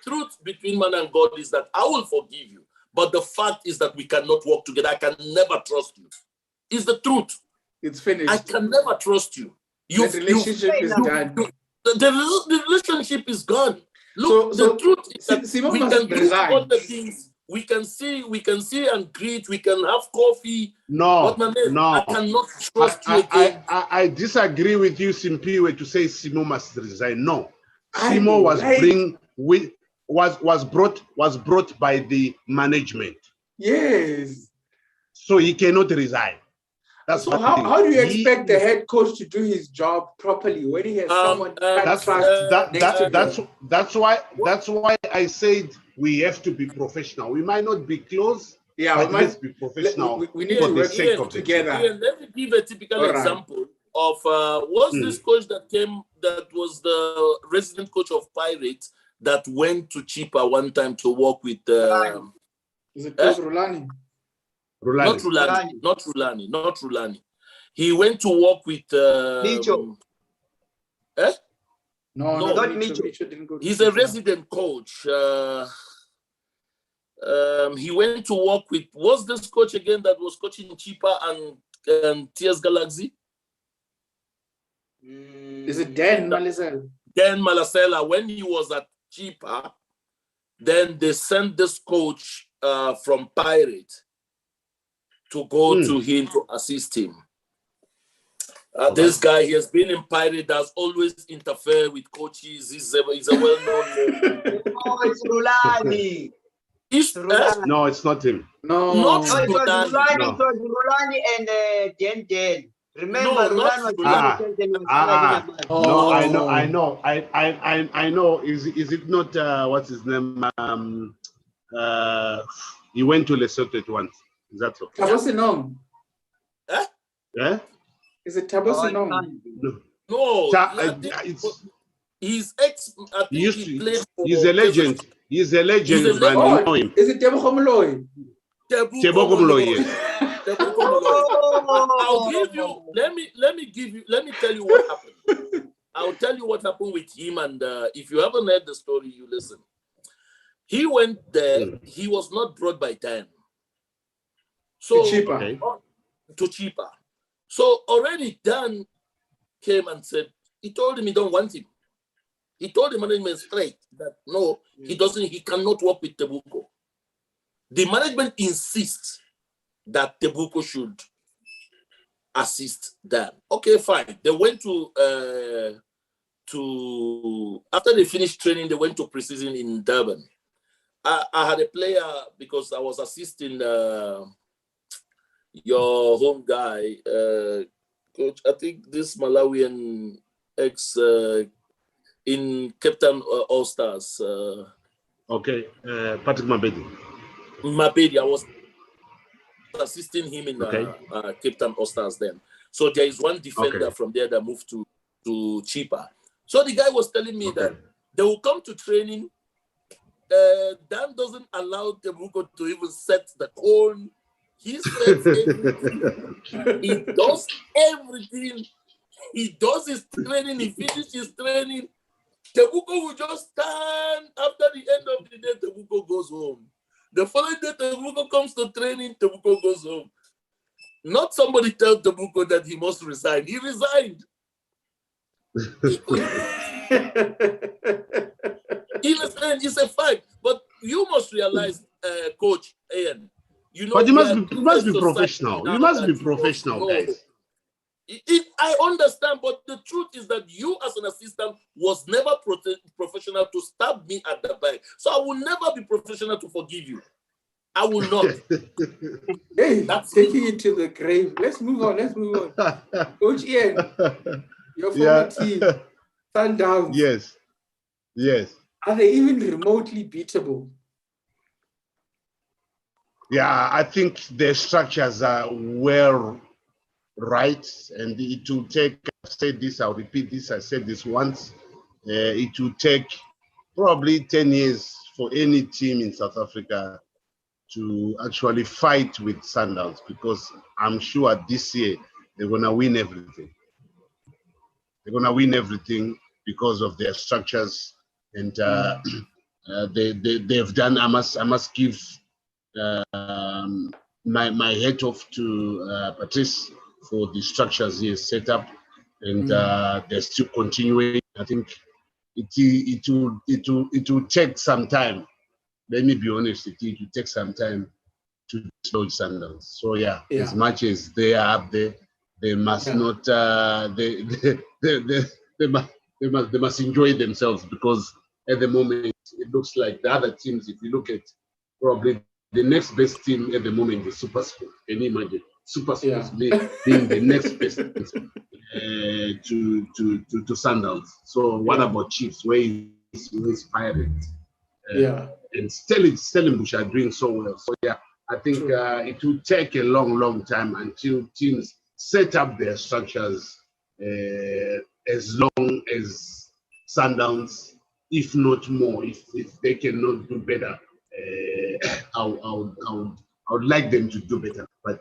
truth between man and God is that I will forgive you. But the fact is that we cannot work together. I can never trust you. It's the truth. It's finished. I can never trust you. The relationship is done. The relationship is gone. Look, the truth is that we can do all the things. We can see and greet. We can have coffee. No. I cannot trust you again. I disagree with you, Simpiwe, to say Simo must resign. No, Simo was brought by the management. Yes. So he cannot resign. That's so how do you expect the head coach to do his job properly when he has someone that's why I said we have to be professional. We might not be close. Yeah, but let's be professional. We need to work together. Let me give a typical example of this coach that was the resident coach of Pirates that went to Chipa one time to work with is it Coach Rulani? Not Rulani. He went to work with Micho. No, not Micho. Didn't go to He's a resident coach. He went to work with, what's this coach again that was coaching Chipa and TS Galaxy? Is it Dan Malasela? Dan Malasela, when he was at Chipa, then they sent this coach from Pirate to go to him to assist him. This guy, he has been in Pirate, has always interfered with coaches. He's a well-known. Oh, it's Rulani. No, it's not him. No, it was Rulani and Den. Remember, Rulani was No, I know. Is it not? What's his name? He went to Lesotho at once. Is that so? Tabosinong. Yeah. Is it Tabosinong? No. He's ex. I think he played for. He's a legend. He's a legend, man. You know him. Is it Tebogo Moloi? Tebogo Moloi. I'll give you. Let me tell you what happened. I'll tell you what happened with him, and if you haven't heard the story, you listen. He went there. He was not brought by Dan. So to Chipa. So already Dan came and said, he told him he don't want him. He told the management straight that no, he cannot work with Tebuko. The management insists that Tebuko should assist Dan. Okay, fine. They went to after they finished training, they went to preseason in Durban. I had a player because I was assisting your home guy, coach. I think this Malawian ex in Captain All Stars. Okay, Patrick Mabedi. I was assisting him in Captain All Stars then. So there is one defender from there that moved to Chipa. So the guy was telling me that they will come to training. Dan doesn't allow Tebuko to even set the cone. He sets everything. He does everything. He does his training. He finishes his training. Tebuko will just stand. After the end of the day, Tebuko goes home. The following day, Tebuko comes to training. Tebuko goes home. Not somebody tell Tebuko that he must resign. He resigned. It's a fact. But you must realize, Coach Ian, you know. But you must be professional. You must be professional, guys. I understand, but the truth is that you, as an assistant, was never professional to stab me at the back. So I will never be professional to forgive you. I will not. Hey, that's taking it to the grave. Let's move on. Coach Ian, Your former team, Sundowns. Yes. Yes. Are they even remotely beatable? Yeah, I think the structures are well right, and it will take, I've said this, I'll repeat this, I said this once, it will take probably 10 years for any team in South Africa to actually fight with Sundowns, because I'm sure this year they're going to win everything. They're going to win everything because of their structures, and they've done, I must give my hat off to Patrice for the structures he has set up, and they're still continuing. I think it will take some time. Let me be honest, it will take some time to slow Sundowns. So yeah, as much as they are up there, they must not. They must enjoy themselves, because at the moment it looks like the other teams. If you look at probably the next best team at the moment is SuperSport. Can you imagine SuperSport being the next best to Sundowns? So what about Chiefs? Where is Pirates? And Stellenbosch are doing so well. So yeah, I think it will take a long time until teams set up their structures as long as Sundowns, if not more, if they cannot do better. I would like them to do better. But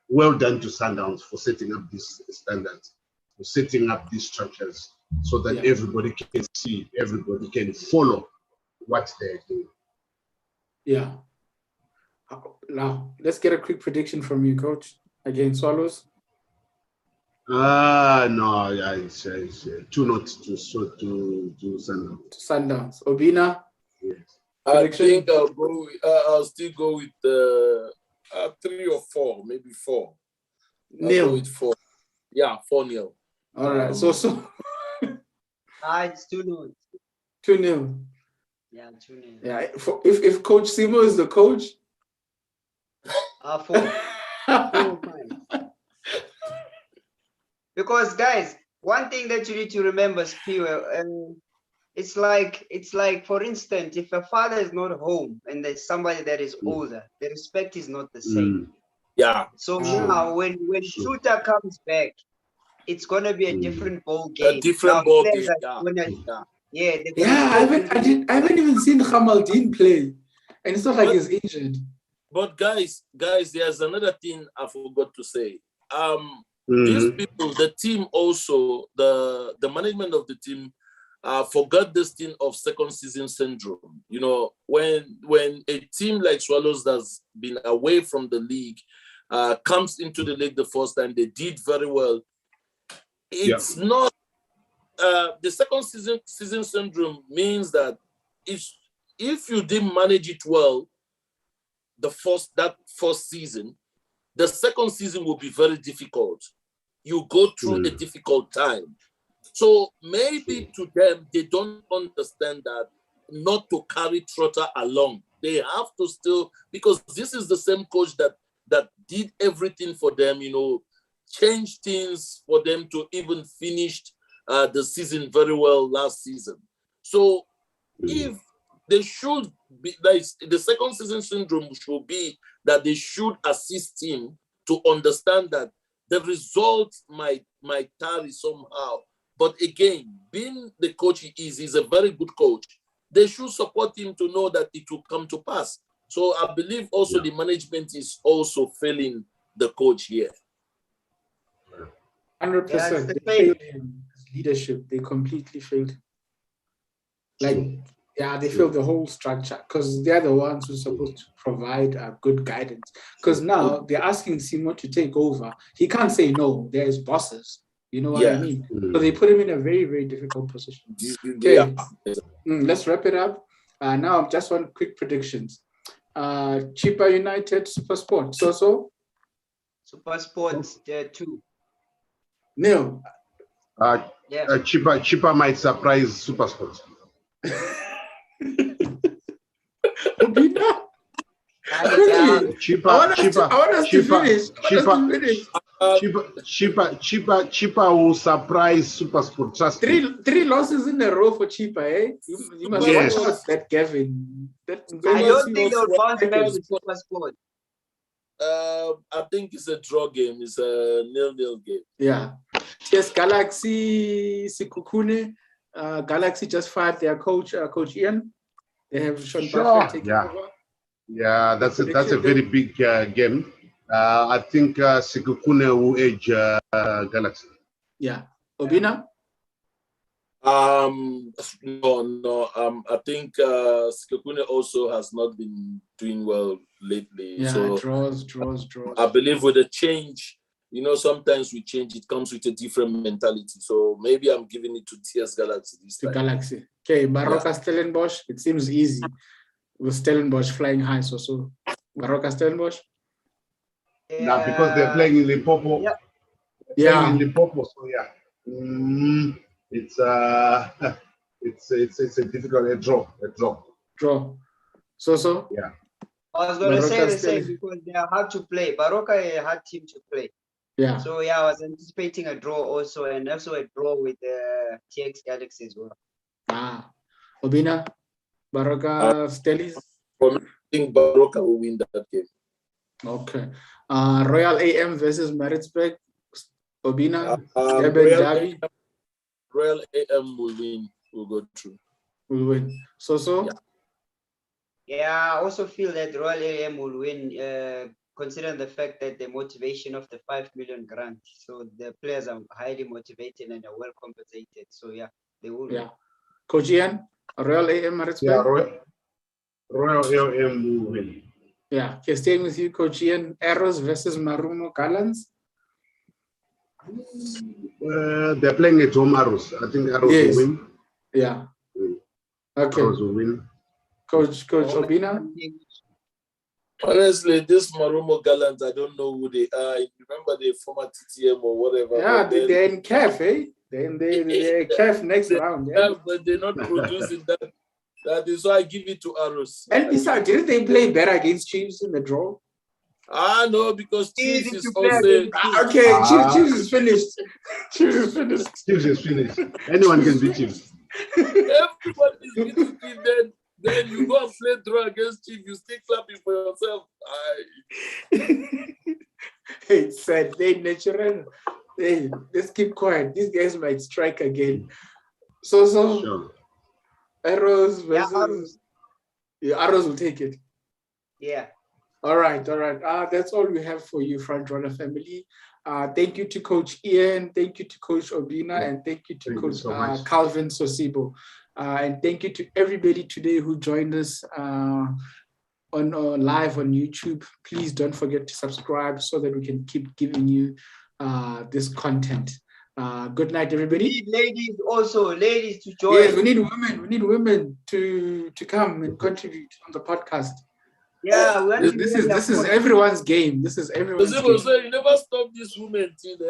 well done to Sundowns for setting up these standards, for setting up these structures, so that everybody can see, everybody can follow what they're doing. Yeah. Now, let's get a quick prediction from you, Coach. Again, Swallows? No, it's 2-0 to Sundowns. Sundowns. Obinna? Yes. I think I'll still go with 3 or 4, maybe 4. Nil. I'll go with 4. Yeah, 4-0. All right. So it's 2-0. 2-0. Yeah, 2-0. Yeah. If Coach Simo is the coach, 4. 4-5. Because guys, one thing that you need to remember, Spiel, and it's like, for instance, if a father is not home and there's somebody that is older, the respect is not the same. Yeah. So now when Shooter comes back, it's gonna be a different ball game. A different ball game. I haven't even seen Khamaldeen play, and it's not like he's injured. But guys, there's another thing I forgot to say. These people, the team also, the management of the team, forgot this thing of second season syndrome. You know, when a team like Swallows that's been away from the league comes into the league the first time, they did very well. It's not the second season syndrome means that if you didn't manage it well, that first season, the second season will be very difficult. You go through a difficult time. So maybe to them, they don't understand that not to carry Trotter along. They have to still, because this is the same coach that did everything for them, you know, changed things for them to even finish the season very well last season. So if they should be, like, the second season syndrome should be that they should assist him to understand that the result might tarry somehow. But again, being the coach he is, he's a very good coach. They should support him to know that it will come to pass. So I believe also the management is also failing the coach here. 100%. They failed him. Leadership, they completely failed him. They failed the whole structure, because they're the ones who are supposed to provide good guidance. Because now they're asking Simo to take over. He can't say no. There's bosses. You know what I mean? So they put him in a very, very difficult position. Okay, let's wrap it up. Now, just one quick predictions. Chippa United, SuperSport. So? SuperSport 2. Neil? Chippa might surprise SuperSport. Obinna? Chippa. Cheaper will surprise SuperSport. Trust me. Three losses in a row for Cheaper, eh? You must Yes. watch out that Gavin. I don't think they'll bounce back with Super Sport. I think it's a draw game. It's a 0-0 game. Yeah. TS Galaxy, Sikukune. Galaxy just fired their coach, Coach Ian. They have Sean Butler taking over. Yeah, that's a very big game. I think Sikukune will edge Galaxy. Yeah. Obinna? No. I think Sikukune also has not been doing well lately. Yeah, so draws. I believe with a change, sometimes we change, it comes with a different mentality. So maybe I'm giving it to TS Galaxy this time. Galaxy. Okay, Baroka Stellenbosch. It seems easy with Stellenbosch flying high. So Baroka Stellenbosch. Now because they're playing in Limpopo. Yeah. Playing in Limpopo. So it's a difficult draw. Draw. So. Yeah. I was going to say the same because they are hard to play. Baroka is a hard team to play. Yeah. So I was anticipating a draw also, and also a draw with the TX Galaxy as well. Obinna, Baroka Stellies. I think Baroka will win that game. Okay. Royal AM versus Maritzburg. Obinna, Derby. Royal AM will win. Will go through. Will win. So. Yeah, I also feel that Royal AM will win, considering the fact that the motivation of the 5 million grant. So the players are highly motivated and are well compensated. So they will win. Coach Ian, Royal AM Maritzburg? Yeah, Royal AM will win. Yeah, okay, staying with you, Coach Ian. Arrows versus Marumo Gallants? They're playing at home, Arrows. I think Arrows will win. Yeah. Okay. Arrows will win. Coach Obinna? Honestly, this Marumo Gallants, I don't know who they are. Remember the former TTM or whatever? Yeah, they're in CAF, eh? They're CAF next round. Yeah, but they're not producing that. That is why I give it to Arrows. And besides, didn't they play better against Chiefs in the draw? No, because Chiefs is also... Chiefs is finished. Chiefs is finished. Anyone can beat Chiefs. Everybody is beating Chiefs. Then you go and play draw against Chiefs, you still clapping for yourself. It's sad. They natural. Hey, let's keep quiet. These guys might strike again. So sure. Arrows versus Arrows will take it. Yeah. All right. That's all we have for you, Front Runner family. Thank you to Coach Ian, thank you to Coach Obinna, and thank you to Coach Calvin Sosibo. And thank you to everybody today who joined us on live on YouTube. Please don't forget to subscribe so that we can keep giving you this content. Good night, everybody. We need ladies to join. Yes, we need women to come and contribute on the podcast. Yeah, this is everyone's game. This is everyone's game. You never stop this woman till